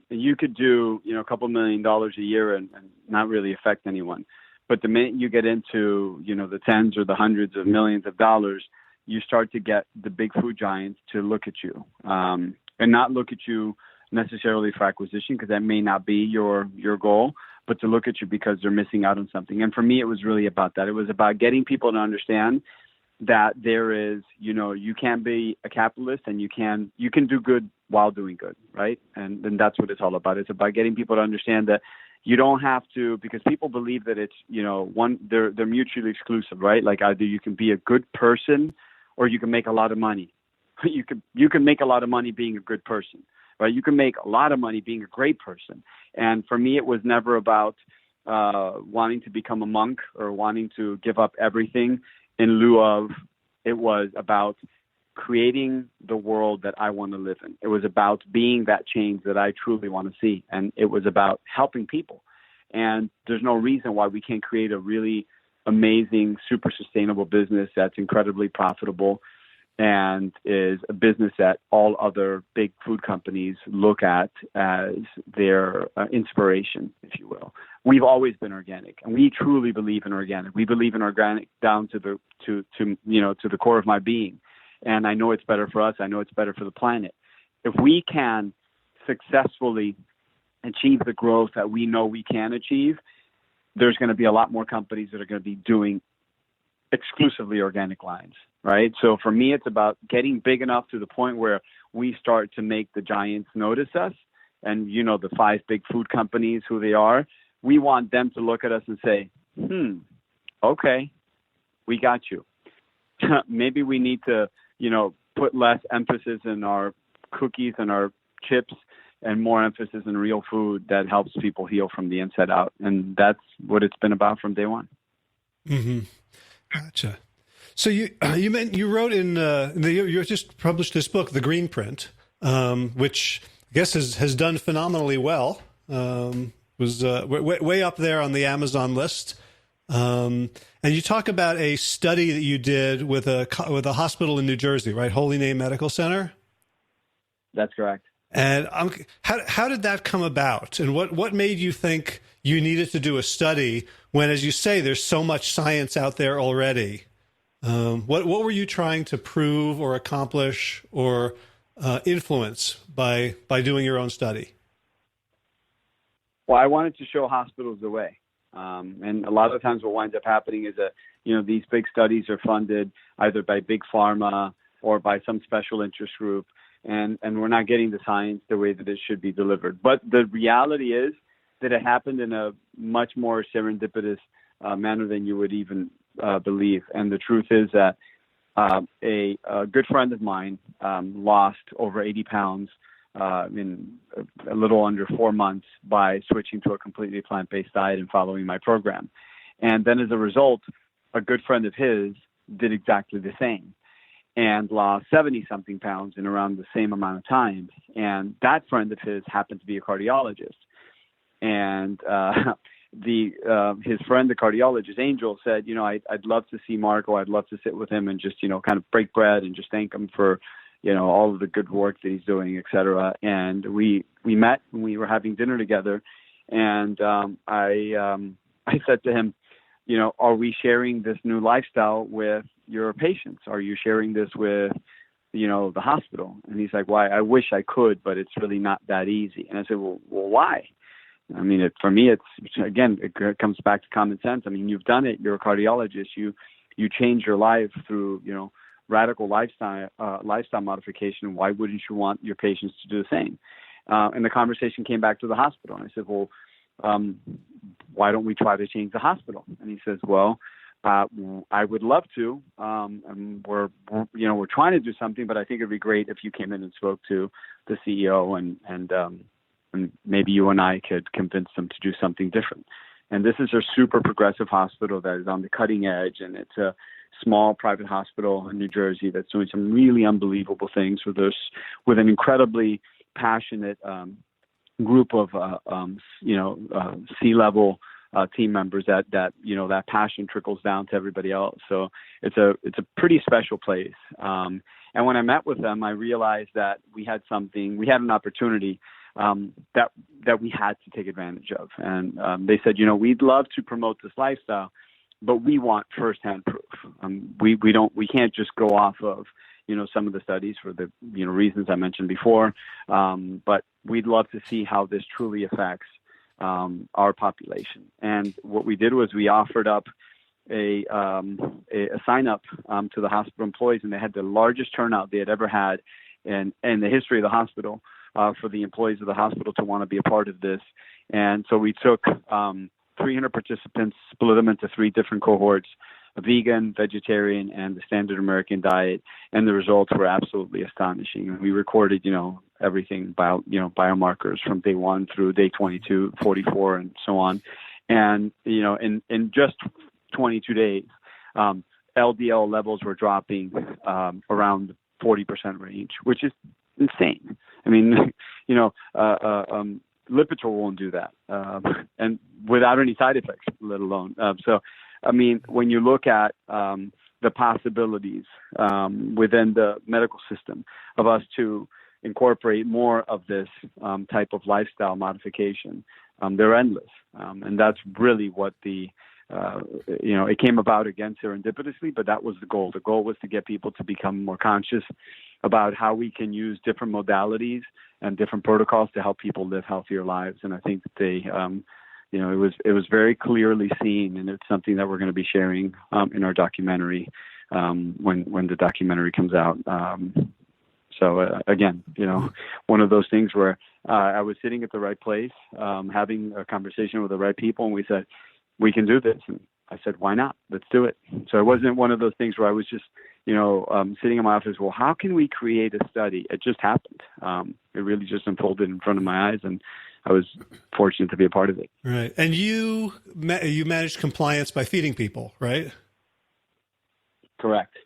You could do, a couple $1 million a year and not really affect anyone. But the minute you get into, the tens or the hundreds of millions of dollars, you start to get the big food giants to look at you and not look at you necessarily for acquisition, because that may not be your goal, but to look at you because they're missing out on something. And for me, it was really about that. It was about getting people to understand that there is, you can be a capitalist, and you can do good while doing good, right? And that's what it's all about. It's about getting people to understand that you don't have to, because people believe that it's, they're mutually exclusive, right? Like either you can be a good person or you can make a lot of money. You can make a lot of money being a good person, right? You can make a lot of money being a great person. And for me, it was never about wanting to become a monk or wanting to give up everything in lieu of. It was about creating the world that I want to live in. It was about being that change that I truly want to see. And it was about helping people. And there's no reason why we can't create a really amazing, super sustainable business that's incredibly profitable and is a business that all other big food companies look at as their inspiration, if you will. We've always been organic, and we truly believe in organic. We believe in organic down to the core of my being. And I know it's better for us. I know it's better for the planet. If we can successfully achieve the growth that we know we can achieve, there's going to be a lot more companies that are going to be doing exclusively organic lines, right? So for me, it's about getting big enough to the point where we start to make the giants notice us. And, you know, the 5 big food companies, who they are, we want them to look at us and say, okay, we got you. Maybe we need to, you know, put less emphasis in our cookies and our chips and more emphasis in real food that helps people heal from the inside out. And that's what it's been about from day one. Mm-hmm. Gotcha. So you wrote you just published this book, The Green Print, which I guess has done phenomenally well. Was way up there on the Amazon list. And you talk about a study that you did with a hospital in New Jersey, right? Holy Name Medical Center. That's correct. And how did that come about? And what made you think you needed to do a study when, as you say, there's so much science out there already? What were you trying to prove or accomplish or influence by doing your own study? Well, I wanted to show hospitals the way. And a lot of times what winds up happening is that, you know, these big studies are funded either by big pharma or by some special interest group. And we're not getting the science the way that it should be delivered. But the reality is that it happened in a much more serendipitous manner than you would even believe. And the truth is that a good friend of mine lost over 80 pounds in a little under 4 months by switching to a completely plant-based diet and following my program. And then as a result, a good friend of his did exactly the same and lost 70-something pounds in around the same amount of time. And that friend of his happened to be a cardiologist. And his friend, the cardiologist, Angel, said, you know, I'd love to see Marco. I'd love to sit with him and just, you know, kind of break bread and just thank him for, you know, all of the good work that he's doing, et cetera. And we met and we were having dinner together. And I said to him, you know, are we sharing this new lifestyle with your patients? Are you sharing this with, you know, the hospital? And he's like, why? I wish I could, but it's really not that easy. And I said, well, why? I mean, for me, it comes back to common sense. I mean, you've done it. You're a cardiologist. You change your life through, you know, radical lifestyle modification. Why wouldn't you want your patients to do the same? And the conversation came back to the hospital. And I said, well, why don't we try to change the hospital? And he says, well, I would love to. And we're trying to do something, but I think it'd be great if you came in and spoke to the CEO and maybe you and I could convince them to do something different. And this is a super progressive hospital that is on the cutting edge, and it's a small private hospital in New Jersey that's doing some really unbelievable things with an incredibly passionate group of C-level team members that you know, that passion trickles down to everybody else. So it's a pretty special place. And when I met with them, I realized that we had an opportunity that we had to take advantage of. And they said, you know, we'd love to promote this lifestyle, but we want firsthand proof. We can't just go off of, you know, some of the studies for the, you know, reasons I mentioned before. But we'd love to see how this truly affects our population. And what we did was we offered up a sign up to the hospital employees, and they had the largest turnout they had ever had in the history of the hospital for the employees of the hospital to want to be a part of this. And so we took 300 participants, split them into 3 different cohorts: a vegan, vegetarian, and the standard American diet. And the results were absolutely astonishing. And we recorded, you know, everything biomarkers from day 1 through day 22, 44, and so on. And, you know, in just 22 days, LDL levels were dropping around 40% range, which is insane. I mean, you know, Lipitor won't do that, and without any side effects, let alone. So, I mean, when you look at the possibilities within the medical system of us to incorporate more of this type of lifestyle modification, they're endless. And that's really what the it came about again serendipitously, but that was the goal. The goal was to get people to become more conscious about how we can use different modalities and different protocols to help people live healthier lives. And I think that they, it was very clearly seen, and it's something that we're going to be sharing in our documentary when the documentary comes out. Again, one of those things where I was sitting at the right place, having a conversation with the right people, and we said, we can do this. And I said, why not? Let's do it. So it wasn't one of those things where I was just, sitting in my office, well, how can we create a study? It just happened. It really just unfolded in front of my eyes, and I was fortunate to be a part of it. Right. And you manage compliance by feeding people, right? Correct.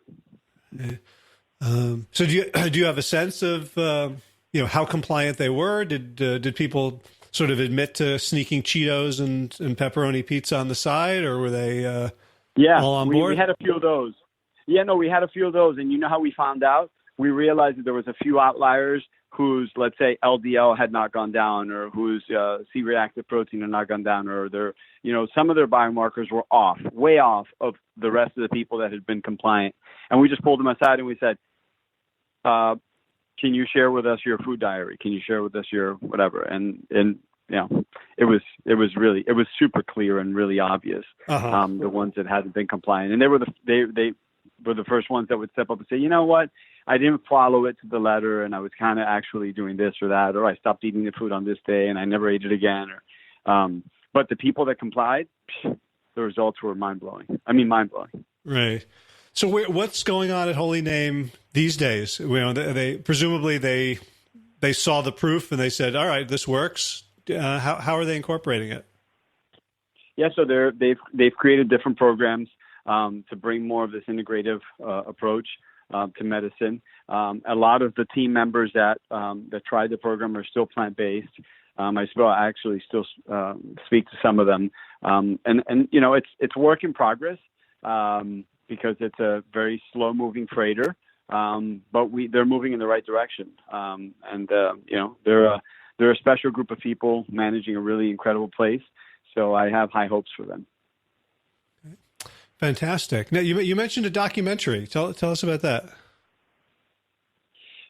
So do you have a sense of how compliant they were? Did people sort of admit to sneaking Cheetos and pepperoni pizza on the side, or were they all on board? We had a few of those. Yeah, no, we had a few of those, and you know how we found out? We realized that there was a few outliers whose, let's say, LDL had not gone down, or whose C-reactive protein had not gone down, or some of their biomarkers were off, way off of the rest of the people that had been compliant. And we just pulled them aside and we said, can you share with us your food diary? Can you share with us your whatever? And it was super clear and really obvious. The ones that hadn't been compliant, and they were the first ones that would step up and say, you know what, I didn't follow it to the letter, and I was kind of actually doing this or that, or I stopped eating the food on this day and I never ate it again. But the people that complied, the results were mind-blowing. Right. So what's going on at Holy Name these days? They presumably they saw the proof and they said, all right, this works. How are they incorporating it? Yeah, so they've created different programs to bring more of this integrative approach to medicine. A lot of the team members that tried the program are still plant-based. I actually still speak to some of them, and it's work in progress because it's a very slow-moving freighter, but they're moving in the right direction, they're a special group of people managing a really incredible place. So I have high hopes for them. Fantastic. Now you mentioned a documentary. Tell us about that.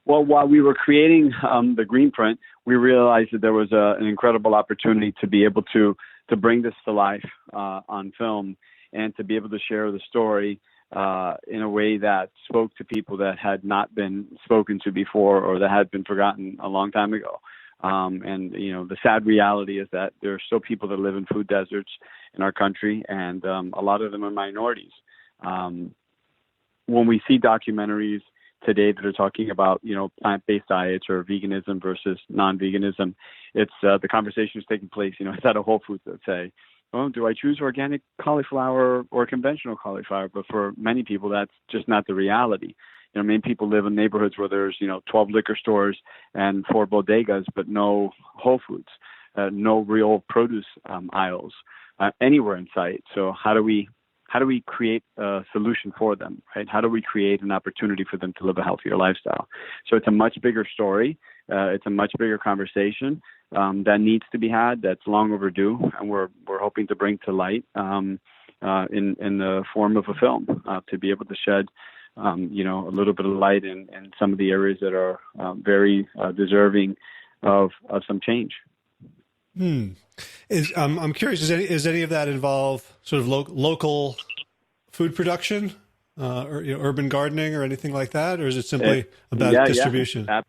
Well, while we were creating the green print, we realized that there was an incredible opportunity to be able to bring this to life on film, and to be able to share the story in a way that spoke to people that had not been spoken to before, or that had been forgotten a long time ago. The sad reality is that there are still people that live in food deserts in our country, and a lot of them are minorities. When we see documentaries today that are talking about, plant-based diets or veganism versus non-veganism, it's the conversation is taking place, it's at a Whole Foods that say, oh, do I choose organic cauliflower or conventional cauliflower? But for many people, that's just not the reality. Many people live in neighborhoods where there's, 12 liquor stores and 4 bodegas, but no Whole Foods, no real produce aisles anywhere in sight. So how do we create a solution for them, right? How do we create an opportunity for them to live a healthier lifestyle? So it's a much bigger story. It's a much bigger conversation that needs to be had. That's long overdue, and we're hoping to bring to light in the form of a film to be able to shed a little bit of light in some of the areas that are very deserving of some change. I'm curious, is any of that involve sort of local food production or urban gardening or anything like that? Or is it simply about distribution? Yeah.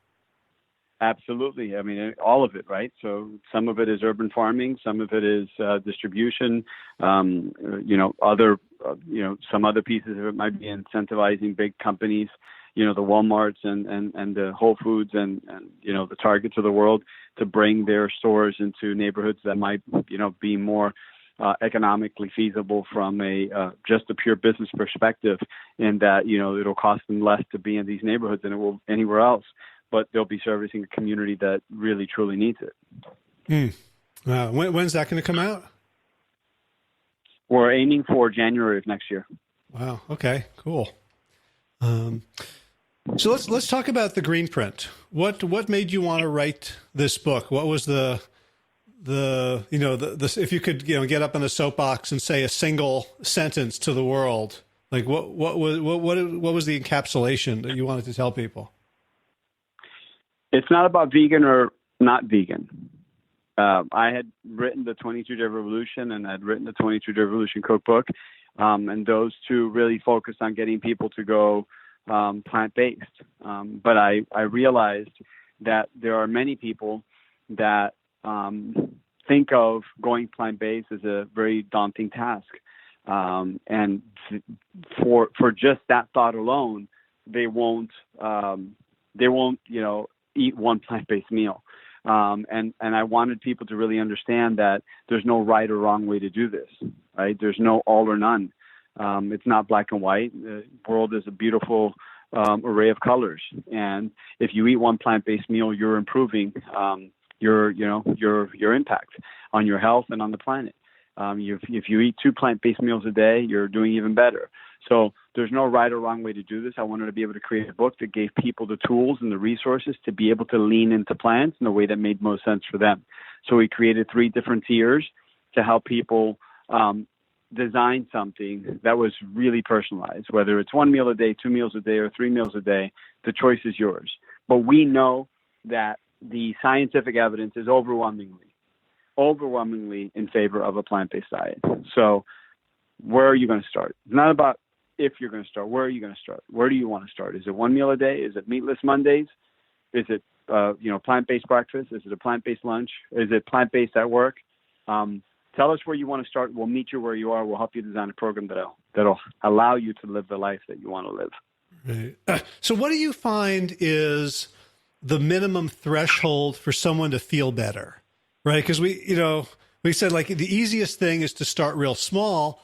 Absolutely. I mean, all of it, right? So some of it is urban farming, some of it is distribution, some other pieces of it might be incentivizing big companies, the Walmarts and the Whole Foods and the Targets of the world to bring their stores into neighborhoods that might, be more economically feasible from just a pure business perspective, in that, it'll cost them less to be in these neighborhoods than it will anywhere else, but they'll be servicing a community that really, truly needs it. Wow. When's that going to come out? We're aiming for January of next year. Wow. Okay, cool. So let's talk about the green print. What made you want to write this book? What was the if you could, get up on a soapbox and say a single sentence to the world, like what was the encapsulation that you wanted to tell people? It's not about vegan or not vegan. I had written the 22-Day Revolution and I'd written the 22-Day Revolution cookbook. And those two really focused on getting people to go plant-based. But I realized that there are many people that think of going plant-based as a very daunting task. And for just that thought alone, they won't eat one plant-based meal. And I wanted people to really understand that there's no right or wrong way to do this, right? There's no all or none. It's not black and white. The world is a beautiful array of colors. And if you eat one plant-based meal, you're improving your impact on your health and on the planet. If you eat 2 plant-based meals a day, you're doing even better. So there's no right or wrong way to do this. I wanted to be able to create a book that gave people the tools and the resources to be able to lean into plants in a way that made most sense for them. So we created 3 different tiers to help people design something that was really personalized. Whether it's 1 meal a day, 2 meals a day, or 3 meals a day, the choice is yours. But we know that the scientific evidence is overwhelmingly in favor of a plant-based diet. So where are you going to start? It's not about if you're going to start. Where are you going to start? Where do you want to start? Is it 1 meal a day? Is it meatless Mondays? Is it plant-based breakfast? Is it a plant-based lunch? Is it plant-based at work? Tell us where you want to start. We'll meet you where you are. We'll help you design a program that'll allow you to live the life that you want to live. Right. So what do you find is the minimum threshold for someone to feel better? Right? Because we said like the easiest thing is to start real small,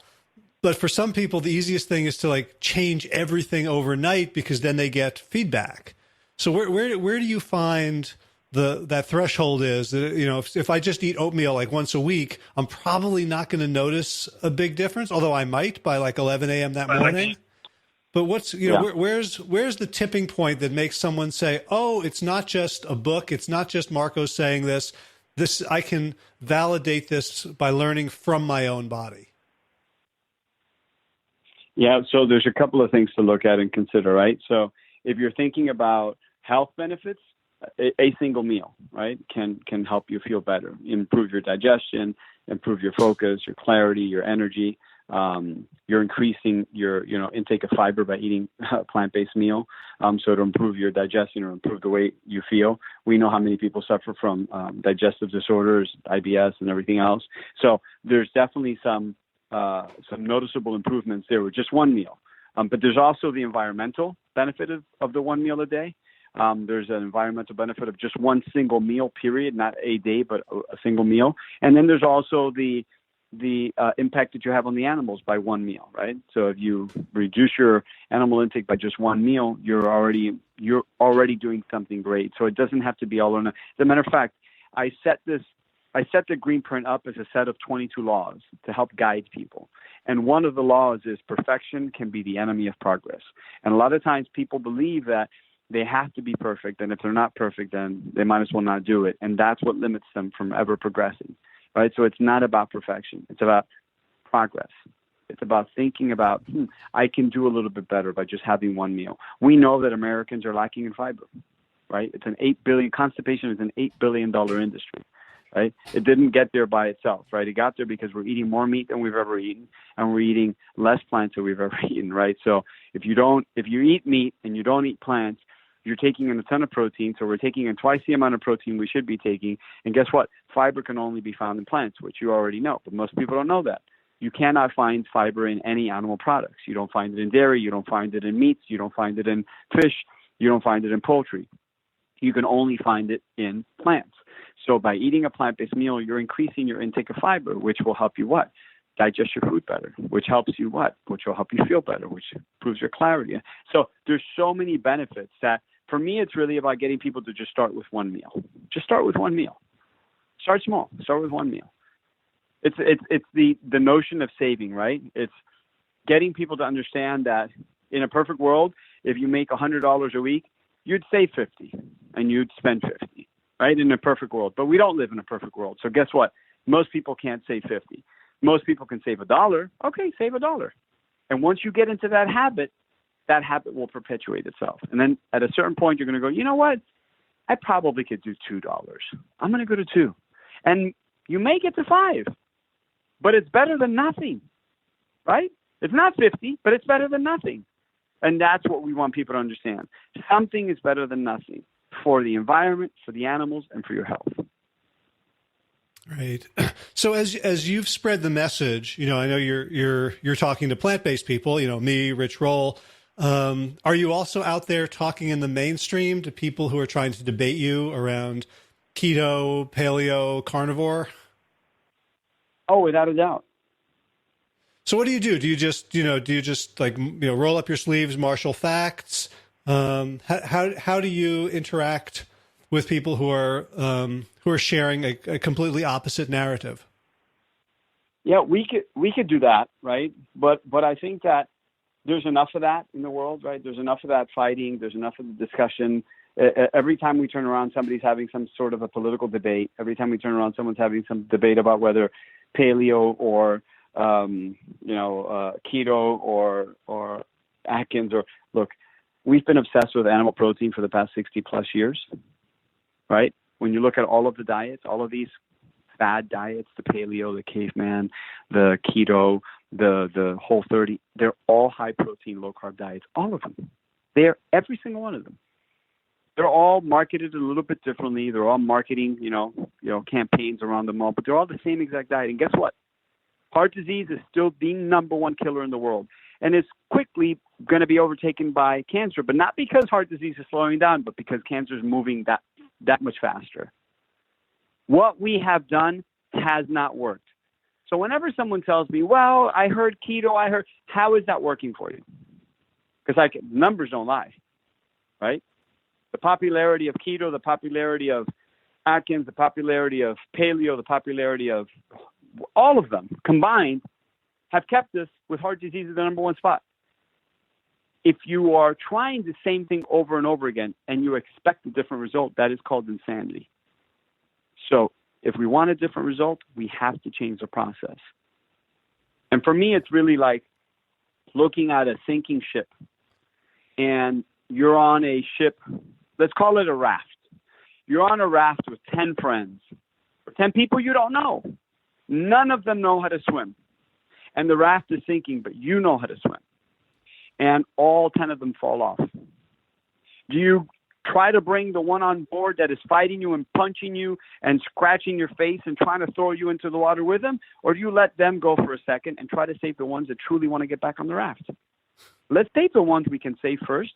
but for some people, the easiest thing is to like change everything overnight because then they get feedback. So where do you find that threshold is that, if I just eat oatmeal like once a week, I'm probably not going to notice a big difference, although I might by like 11 a.m. that morning. But where's the tipping point that makes someone say, oh, it's not just a book. It's not just Marco saying this, I can validate this by learning from my own body. Yeah. So there's a couple of things to look at and consider, right? So if you're thinking about health benefits, a single meal, right, can help you feel better, improve your digestion, improve your focus, your clarity, your energy. You're increasing your intake of fiber by eating a plant-based meal, so to improve your digestion or improve the way you feel. We know how many people suffer from digestive disorders, IBS, and everything else. So there's definitely some noticeable improvements there with just one meal. But there's also the environmental benefit of the 1 meal a day. There's an environmental benefit of just one single meal, period, not a day, but a single meal. And then there's also the impact that you have on the animals by one meal, right? So if you reduce your animal intake by just one meal, you're already doing something great. So it doesn't have to be all or none. As a matter of fact, I set the green print up as a set of 22 laws to help guide people. And one of the laws is perfection can be the enemy of progress. And a lot of times people believe that they have to be perfect, and if they're not perfect, then they might as well not do it. And that's what limits them from ever progressing, right? So it's not about perfection. It's about progress. It's about thinking about, I can do a little bit better by just having one meal. We know that Americans are lacking in fiber, right? It's an constipation is an $8 billion industry, right? It didn't get there by itself, right? It got there because we're eating more meat than we've ever eaten, and we're eating less plants than we've ever eaten, right? So if you eat meat and you don't eat plants, you're taking in a ton of protein, so we're taking in twice the amount of protein we should be taking. And guess what? Fiber can only be found in plants, which you already know, but most people don't know that. You cannot find fiber in any animal products. You don't find it in dairy. You don't find it in meats. You don't find it in fish. You don't find it in poultry. You can only find it in plants. So by eating a plant-based meal, you're increasing your intake of fiber, which will help you what? Digest your food better, which helps you what? Which will help you feel better, which improves your clarity. So there's so many benefits that, for me, it's really about getting people to just start with one meal. Just start with one meal. Start small. Start with one meal. It's the notion of saving, right? It's getting people to understand that in a perfect world, if you make $100 a week, you'd save $50 and you'd spend $50, right? In a perfect world. But we don't live in a perfect world. So guess what? Most people can't save 50. Most people can save $1. Okay, save $1. And once you get into that habit will perpetuate itself. And then at a certain point, you're going to go, you know what? I probably could do $2. I'm going to go to 2. And you may get to 5, but it's better than nothing, right? It's not 50, but it's better than nothing. And that's what we want people to understand. Something is better than nothing for the environment, for the animals, and for your health. Right. So as you've spread the message, I know you're talking to plant-based people, me, Rich Roll. Are you also out there talking in the mainstream to people who are trying to debate you around keto, paleo, carnivore? Oh, without a doubt. So what do? Do you just roll up your sleeves, marshal facts? How do you interact with people who are sharing a completely opposite narrative? Yeah, we could do that, right? But I think that there's enough of that in the world, right? There's enough of that fighting. There's enough of the discussion. Every time we turn around, somebody's having some sort of a political debate. Every time we turn around, someone's having some debate about whether paleo or keto or Atkins or look. We've been obsessed with animal protein for the past 60 plus years, right? When you look at all of the diets, all of these fad diets, the paleo, the caveman, the keto, the Whole30, they're all high protein, low carb diets, all of them. They're every single one of them. They're all marketed a little bit differently. They're all marketing, campaigns around them all, but they're all the same exact diet. And guess what? Heart disease is still the number one killer in the world. And it's quickly going to be overtaken by cancer, but not because heart disease is slowing down, but because cancer is moving that much faster. What we have done has not worked. So whenever someone tells me, well, I heard keto, how is that working for you? Because numbers don't lie, right? The popularity of keto, the popularity of Atkins, the popularity of paleo, the popularity of all of them combined have kept us with heart disease at the number one spot. If you are trying the same thing over and over again and you expect a different result, that is called insanity. So if we want a different result, we have to change the process. And for me, it's really like looking at a sinking ship and you're on a ship, let's call it a raft. You're on a raft with 10 friends or 10 people you don't know. None of them know how to swim. And the raft is sinking, but you know how to swim. And all 10 of them fall off. Do you try to bring the one on board that is fighting you and punching you and scratching your face and trying to throw you into the water with them? Or do you let them go for a second and try to save the ones that truly want to get back on the raft? Let's take the ones we can save first.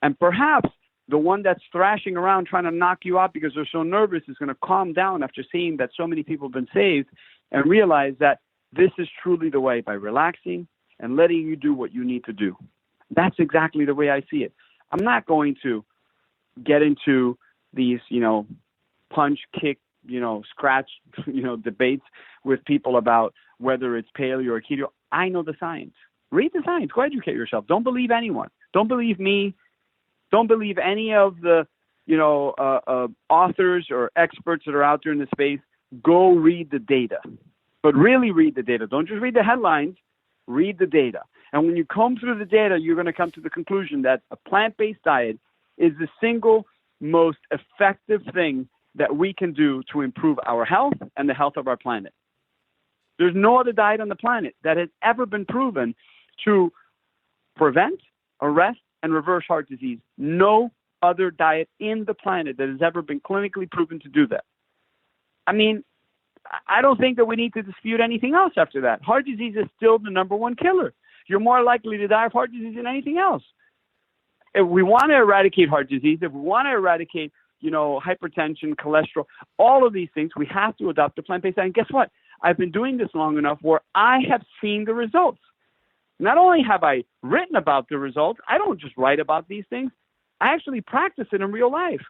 And perhaps the one that's thrashing around trying to knock you out because they're so nervous is going to calm down after seeing that so many people have been saved and realize that this is truly the way, by relaxing and letting you do what you need to do. That's exactly the way I see it. I'm not going to get into these, punch, kick, scratch, debates with people about whether it's paleo or keto. I know the science. Read the science. Go educate yourself. Don't believe anyone. Don't believe me. Don't believe any of the, authors or experts that are out there in the space. Go read the data. But really read the data. Don't just read the headlines. Read the data. And when you comb through the data, you're going to come to the conclusion that a plant-based diet is the single most effective thing that we can do to improve our health and the health of our planet. There's no other diet on the planet that has ever been proven to prevent, arrest, and reverse heart disease. No other diet in the planet that has ever been clinically proven to do that. I mean, I don't think that we need to dispute anything else after that. Heart disease is still the number one killer. You're more likely to die of heart disease than anything else. If we want to eradicate heart disease, if we want to eradicate, hypertension, cholesterol, all of these things, we have to adopt a plant-based diet. And guess what? I've been doing this long enough where I have seen the results. Not only have I written about the results, I don't just write about these things. I actually practice it in real life.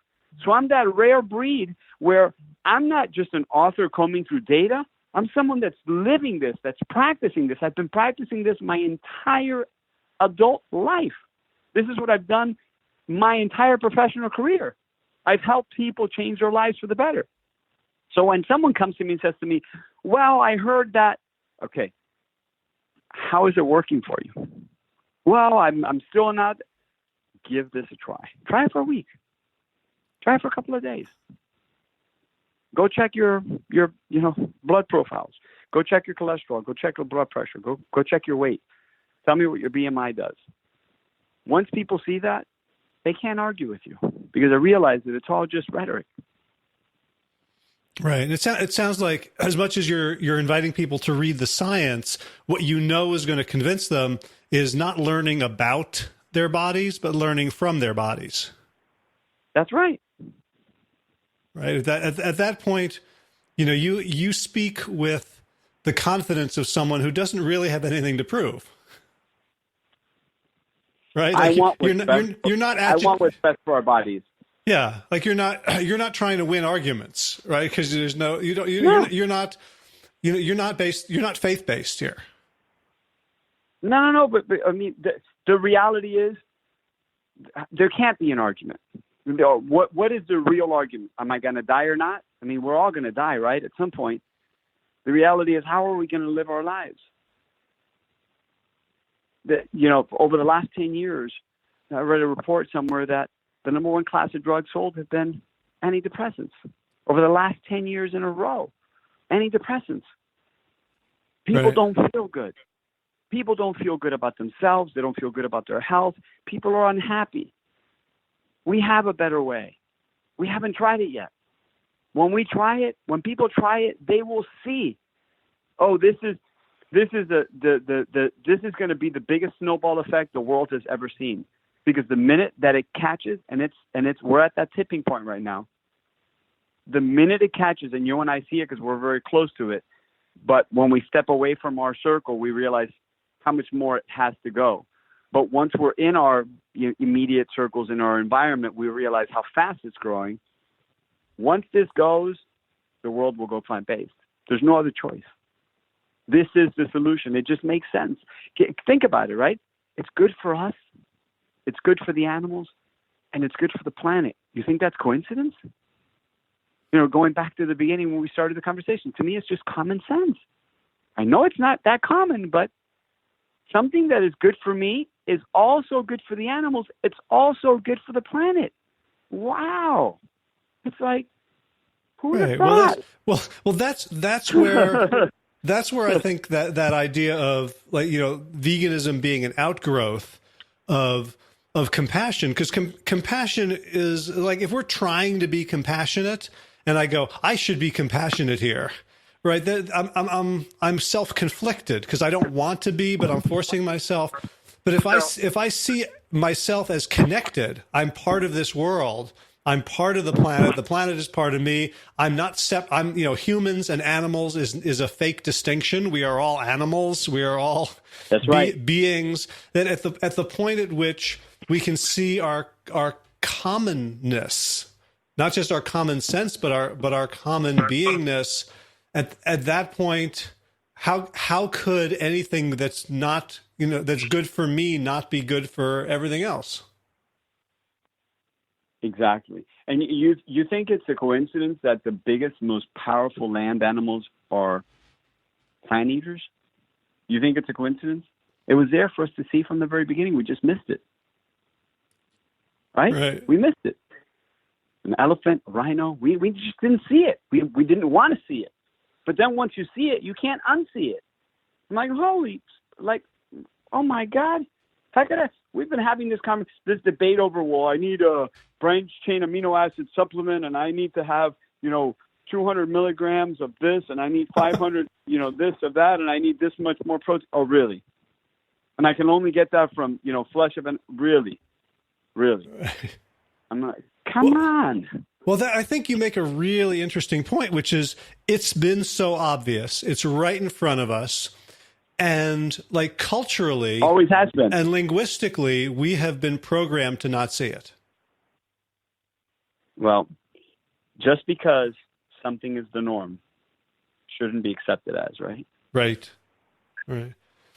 So I'm that rare breed where I'm not just an author combing through data. I'm someone that's living this, that's practicing this. I've been practicing this my entire adult life. This is what I've done my entire professional career. I've helped people change their lives for the better. So when someone comes to me and says to me, well, I heard that, okay, how is it working for you? Well, I'm still not. Give this a try. Try it for a week. Try it for a couple of days. Go check your blood profiles. Go check your cholesterol. Go check your blood pressure. Go check your weight. Tell me what your BMI does. Once people see that, they can't argue with you because they realize that it's all just rhetoric. Right. And it sounds like as much as you're inviting people to read the science, what you know is going to convince them is not learning about their bodies, but learning from their bodies. That's right. Right. At that point, you speak with the confidence of someone who doesn't really have anything to prove. Right. Like I want what's best for our bodies. Yeah, like you're not trying to win arguments, right? Because you're not faith based here. No. But I mean, the reality is there can't be an argument. What is the real argument? Am I going to die or not? I mean, we're all going to die, right? At some point. The reality is, how are we going to live our lives? Over the last 10 years, I read a report somewhere that the number one class of drugs sold have been antidepressants over the last 10 years in a row. Antidepressants. People don't feel good. People don't feel good about themselves. They don't feel good about their health. People are unhappy. We have a better way. We haven't tried it yet. When we try it, when people try it, they will see, oh, this is going to be the biggest snowball effect the world has ever seen. Because the minute that it catches, and we're at that tipping point right now. The minute it catches, and you and I see it because we're very close to it, but when we step away from our circle, we realize how much more it has to go. But once we're in our immediate circles in our environment, we realize how fast it's growing. Once this goes, the world will go plant-based. There's no other choice. This is the solution. It just makes sense. Think about it, right? It's good for us. It's good for the animals, and it's good for the planet. You think that's coincidence? Going back to the beginning when we started the conversation, to me, it's just common sense. I know it's not that common, but something that is good for me is also good for the animals. It's also good for the planet. Wow. It's like, who would have thought? Well, that's where that's where I think that idea of veganism being an outgrowth of compassion, because compassion is like, if we're trying to be compassionate, and I go, I should be compassionate here, right? I'm self-conflicted because I don't want to be, but I'm forcing myself. But if I see myself as connected, I'm part of this world. I'm part of the planet. The planet is part of me. I'm not humans and animals is a fake distinction. We are all animals. We are all beings. That at the point at which we can see our commonness, not just our common sense, but our common beingness. At that point, how could anything that's not that's good for me not be good for everything else? Exactly. And you think it's a coincidence that the biggest, most powerful land animals are plant eaters? You think it's a coincidence? It was there for us to see from the very beginning. We just missed it. Right? We missed it. An elephant, a rhino, we just didn't see it. We didn't want to see it. But then once you see it, you can't unsee it. I'm like, oh my God. We've been having this debate over, well, I need a branched chain amino acid supplement, and I need to have, 200 milligrams of this, and I need 500, this of that, and I need this much more protein. Oh, really? And I can only get that from, flesh of an, really? I'm like, come on. Well, I think you make a really interesting point, which is it's been so obvious. It's right in front of us. And culturally, always has been, and linguistically, we have been programmed to not see it. Well, just because something is the norm shouldn't be accepted as, right? Right. I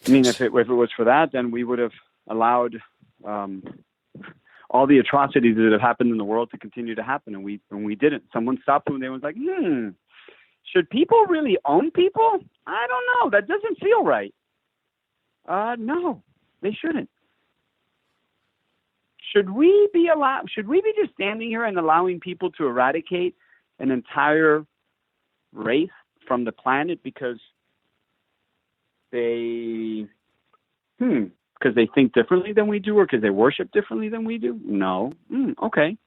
mean, if it was for that, then we would have allowed all the atrocities that have happened in the world to continue to happen, and we didn't. Someone stopped them and they was like, should people really own people? I don't know. That doesn't feel right. No, they shouldn't. Should we be just standing here and allowing people to eradicate an entire race from the planet because they think differently than we do, or because they worship differently than we do? No. Okay.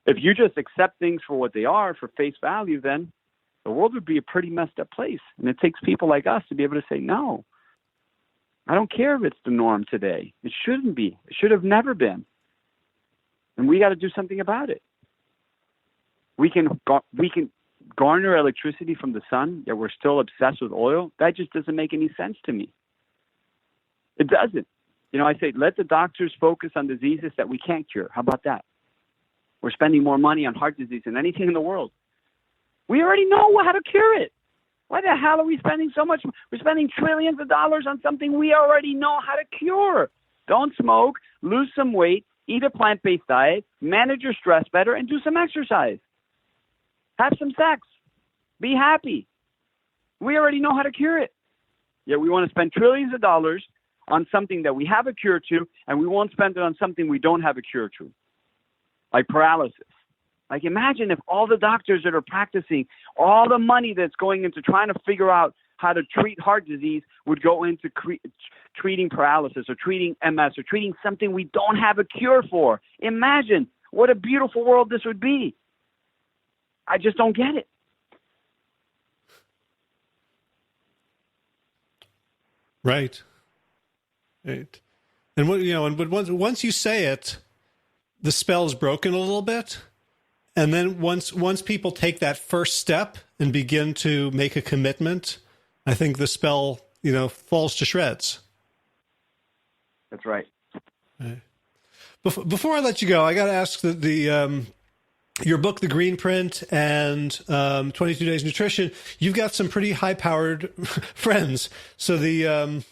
If you just accept things for what they are, for face value, then the world would be a pretty messed up place. And it takes people like us to be able to say, no, I don't care if it's the norm today. It shouldn't be. It should have never been. And we got to do something about it. We can garner electricity from the sun, yet we're still obsessed with oil. That just doesn't make any sense to me. It doesn't. I say, let the doctors focus on diseases that we can't cure. How about that? We're spending more money on heart disease than anything in the world. We already know how to cure it. Why the hell are we spending so much? We're spending trillions of dollars on something we already know how to cure. Don't smoke, lose some weight, eat a plant-based diet, manage your stress better, and do some exercise. Have some sex. Be happy. We already know how to cure it. Yet we want to spend trillions of dollars on something that we have a cure to, and we won't spend it on something we don't have a cure to, like paralysis. Like, imagine if all the doctors that are practicing, all the money that's going into trying to figure out how to treat heart disease would go into treating paralysis or treating MS or treating something we don't have a cure for. Imagine what a beautiful world this would be. I just don't get it. Right. Right. And once you say it, the spell is broken a little bit. And then once people take that first step and begin to make a commitment, I think the spell, falls to shreds. That's right. Right. Before I let you go, I got to ask your book, The Green Print, and 22 Days Nutrition. You've got some pretty high-powered friends. So the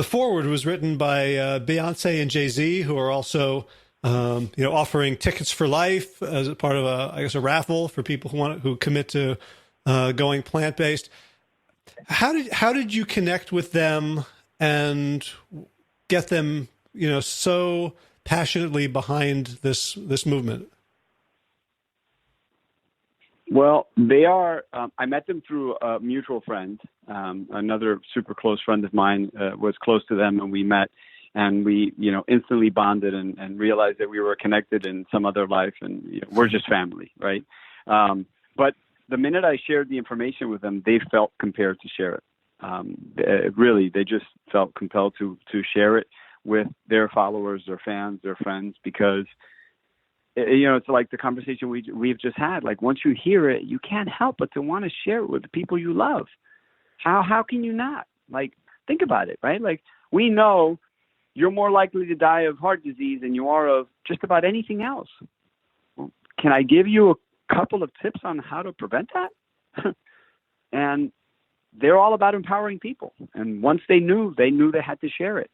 foreword was written by Beyoncé and Jay-Z, who are also offering tickets for life as a part of a raffle for people who commit to going plant-based. How did you connect with them and get them, so passionately behind this movement? Well, they are. I met them through a mutual friend. Another super close friend of mine was close to them, and we met. And we, instantly bonded and realized that we were connected in some other life, and we're just family, right? But the minute I shared the information with them, they felt compelled to share it. Really, they just felt compelled to share it with their followers, their fans, their friends, because it's like the conversation we've just had. Like, once you hear it, you can't help but to want to share it with the people you love. How can you not? Like, think about it, right? Like, we know you're more likely to die of heart disease than you are of just about anything else. Well, can I give you a couple of tips on how to prevent that? And they're all about empowering people. And once they knew they had to share it.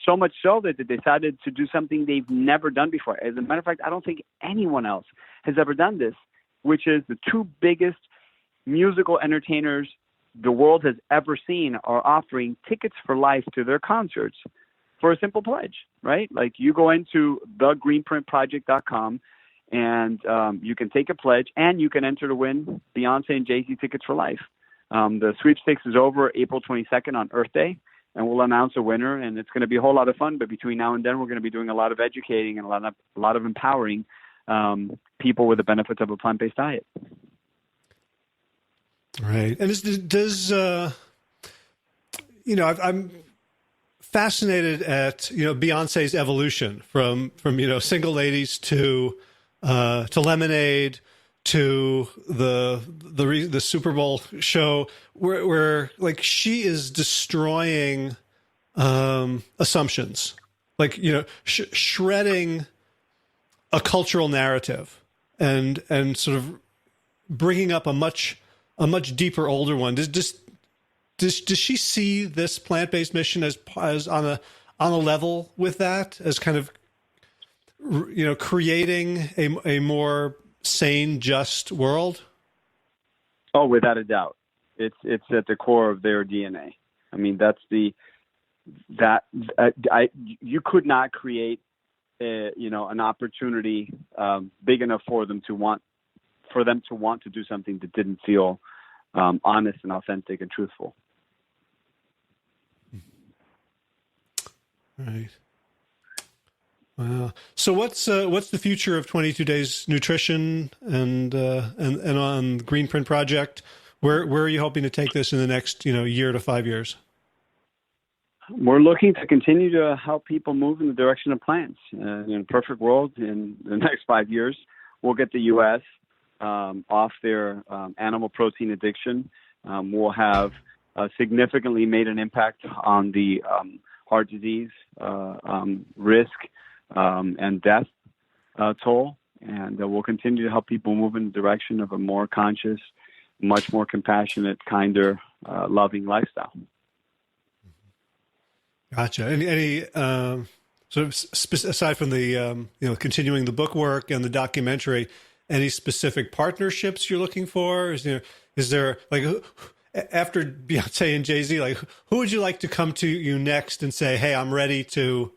So much so that they decided to do something they've never done before. As a matter of fact, I don't think anyone else has ever done this, which is the two biggest musical entertainers the world has ever seen are offering tickets for life to their concerts for a simple pledge, right? Like, you go into thegreenprintproject.com and you can take a pledge and you can enter to win Beyoncé and Jay-Z tickets for life. The sweepstakes is over April 22nd on Earth Day, and we'll announce a winner, and it's going to be a whole lot of fun. But between now and then, we're going to be doing a lot of educating and a lot of empowering people with the benefits of a plant-based diet. Right. And I'm fascinated at Beyonce's evolution from single ladies to Lemonade to the Super Bowl show where like she is destroying assumptions, like shredding a cultural narrative and sort of bringing up a much deeper, older one. Does she see this plant-based mission as on a level with that, as kind of creating a more sane, just world? Oh, without a doubt. It's at the core of their DNA. I mean, you could not create an opportunity big enough for them to want to do something that didn't feel honest and authentic and truthful. Right. Wow. So what's the future of 22 Days Nutrition and on the Greenprint project? Where are you hoping to take this in the next year to 5 years? We're looking to continue to help people move in the direction of plants. In a perfect world, in the next 5 years, we'll get the U.S. Off their animal protein addiction. We'll have significantly made an impact on the heart disease risk and death toll. And we'll continue to help people move in the direction of a more conscious, much more compassionate, kinder, loving lifestyle. Gotcha. Any sort of aside from the continuing the book work and the documentary, any specific partnerships you're looking for? Is there like, after Beyoncé and Jay-Z, like who would you like to come to you next and say, hey, I'm ready to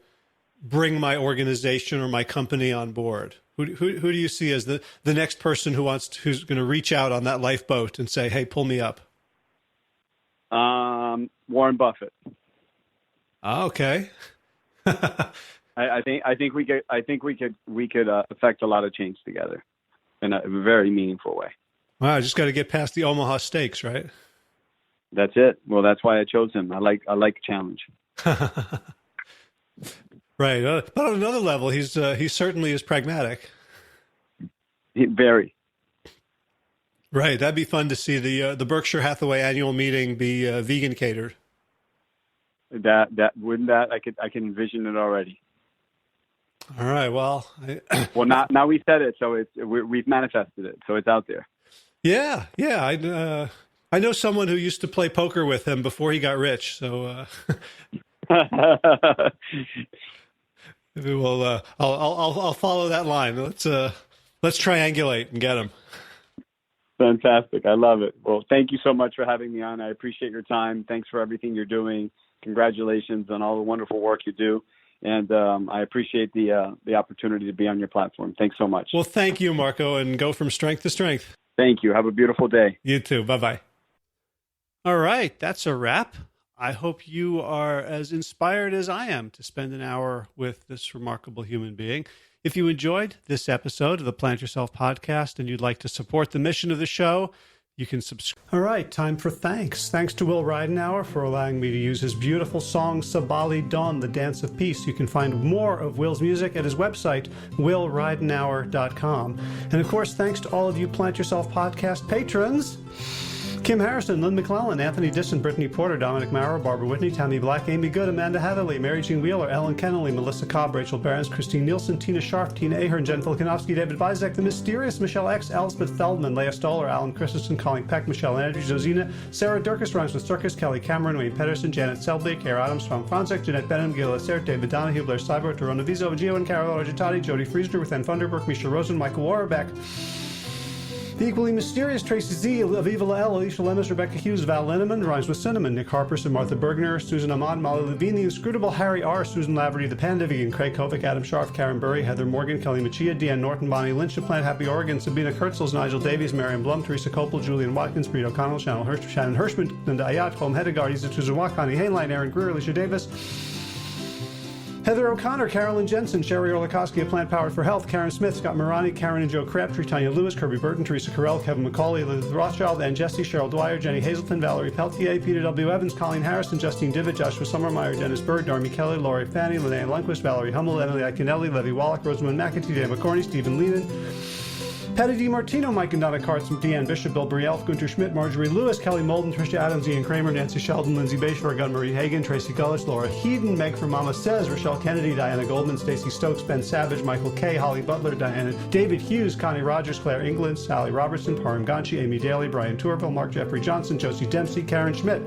bring my organization or my company on board? Who do you see as the next person who's going to reach out on that lifeboat and say, hey, pull me up? Warren Buffett. Oh, okay. I think we could affect a lot of change together in a very meaningful way. Wow, I just got to get past the Omaha Steaks, right? That's it. Well, that's why I chose him. I like challenge. Right, but on another level, he certainly is pragmatic. Very. Right, that'd be fun to see the Berkshire Hathaway annual meeting be vegan catered. I can envision it already. All right. Well, now we said it, so we've manifested it, so it's out there. Yeah. I know someone who used to play poker with him before he got rich. So I'll follow that line. Let's triangulate and get him. Fantastic. I love it. Well, thank you so much for having me on. I appreciate your time. Thanks for everything you're doing. Congratulations on all the wonderful work you do. And I appreciate the opportunity to be on your platform. Thanks so much. Well, thank you, Marco, and go from strength to strength. Thank you. Have a beautiful day. You too. Bye-bye. All right. That's a wrap. I hope you are as inspired as I am to spend an hour with this remarkable human being. If you enjoyed this episode of the Plant Yourself podcast and you'd like to support the mission of the show, you can subscribe. All right, time for thanks. Thanks to Will Ridenauer for allowing me to use his beautiful song, Sabali Dawn, The Dance of Peace. You can find more of Will's music at his website, willridenauer.com. And of course, thanks to all of you Plant Yourself podcast patrons. Kim Harrison, Lynn McClellan, Anthony Disson, Brittany Porter, Dominic Maurer, Barbara Whitney, Tammy Black, Amy Good, Amanda Hatherley, Mary Jean Wheeler, Ellen Kennelly, Melissa Cobb, Rachel Behrens, Christine Nielsen, Tina Scharf, Tina Ahern, Jen Filikanovsky, David Bizek, The Mysterious, Michelle X, Elspeth Feldman, Leah Stoller, Alan Christensen, Colleen Peck, Michelle Andrews, Josina, Sarah Durkis, Rhymes with Circus, Kelly Cameron, Wayne Pedersen, Janet Selby, Kara Adams, Tom Franzek, Jeanette Benham, Gil Assert, David Donahue, Blair Cyber, Torona Vizo, Gio and Carol Argentati, Jody Friesner, with Ann Funderburk, Misha Rosen, Michael Warbeck, The Equally Mysterious, Tracy Z, Aviva Lael, Alicia Lemus, Rebecca Hughes, Val Linneman, Rhymes with Cinnamon, Nick Harperson, Martha Bergner, Susan Ahmad, Molly Levine, The Inscrutable Harry R, Susan Laverty, The Panda Vegan, Craig Kovic, Adam Scharf, Karen Burry, Heather Morgan, Kelly Machia, Deanne Norton, Bonnie Lynch, The Plant Happy Oregon, Sabina Kurtzels, Nigel Davies, Marion Blum, Teresa Copel, Julian Watkins, Breed O'Connell, Shannon Hirschman, Linda Ayat, Colm Hedegaard, Isa Tuzawa, Connie Hainline, Aaron Greer, Alicia Davis, Heather O'Connor, Carolyn Jensen, Sherry Orlikowski of Plant Powered for Health, Karen Smith, Scott Morani, Karen and Joe Crabtree, Tanya Lewis, Kirby Burton, Teresa Carell, Kevin McCauley, Elizabeth Rothschild, Ann Jesse, Cheryl Dwyer, Jenny Hazelton, Valerie Peltier, Peter W. Evans, Colleen Harrison, Justine Divitt, Joshua Summermeyer, Dennis Bird, Darmy Kelly, Laurie Fanny, Linnea Lundquist, Valerie Hummel, Emily Iaconelli, Levy Wallach, Rosamund McAtee, Dan McCorney, Stephen Lehman, Patty DiMartino, Mike and Donna Kartz, Deanne Bishop, Bill Brielf, Gunter Schmidt, Marjorie Lewis, Kelly Molden, Tricia Adams, Ian Kramer, Nancy Sheldon, Lindsay Bayshore, Gunn-Marie Hagan, Tracy Gullich, Laura Heeden, Meg from Mama Says, Rochelle Kennedy, Diana Goldman, Stacey Stokes, Ben Savage, Michael Kay, Holly Butler, Diana, David Hughes, Connie Rogers, Claire England, Sally Robertson, Param Ganchi, Amy Daly, Brian Tourville, Mark Jeffrey Johnson, Josie Dempsey, Karen Schmidt,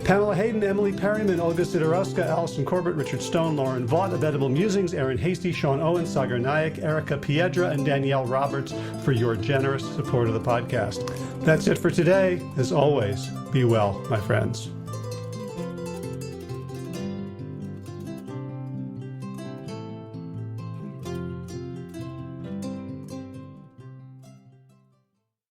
Pamela Hayden, Emily Perryman, Olga Sidorowska, Allison Corbett, Richard Stone, Lauren Vaught of Edible Musings, Aaron Hasty, Sean Owen, Sagar Nayak, Erica Piedra, and Danielle Roberts for your generous support of the podcast. That's it for today. As always, be well, my friends.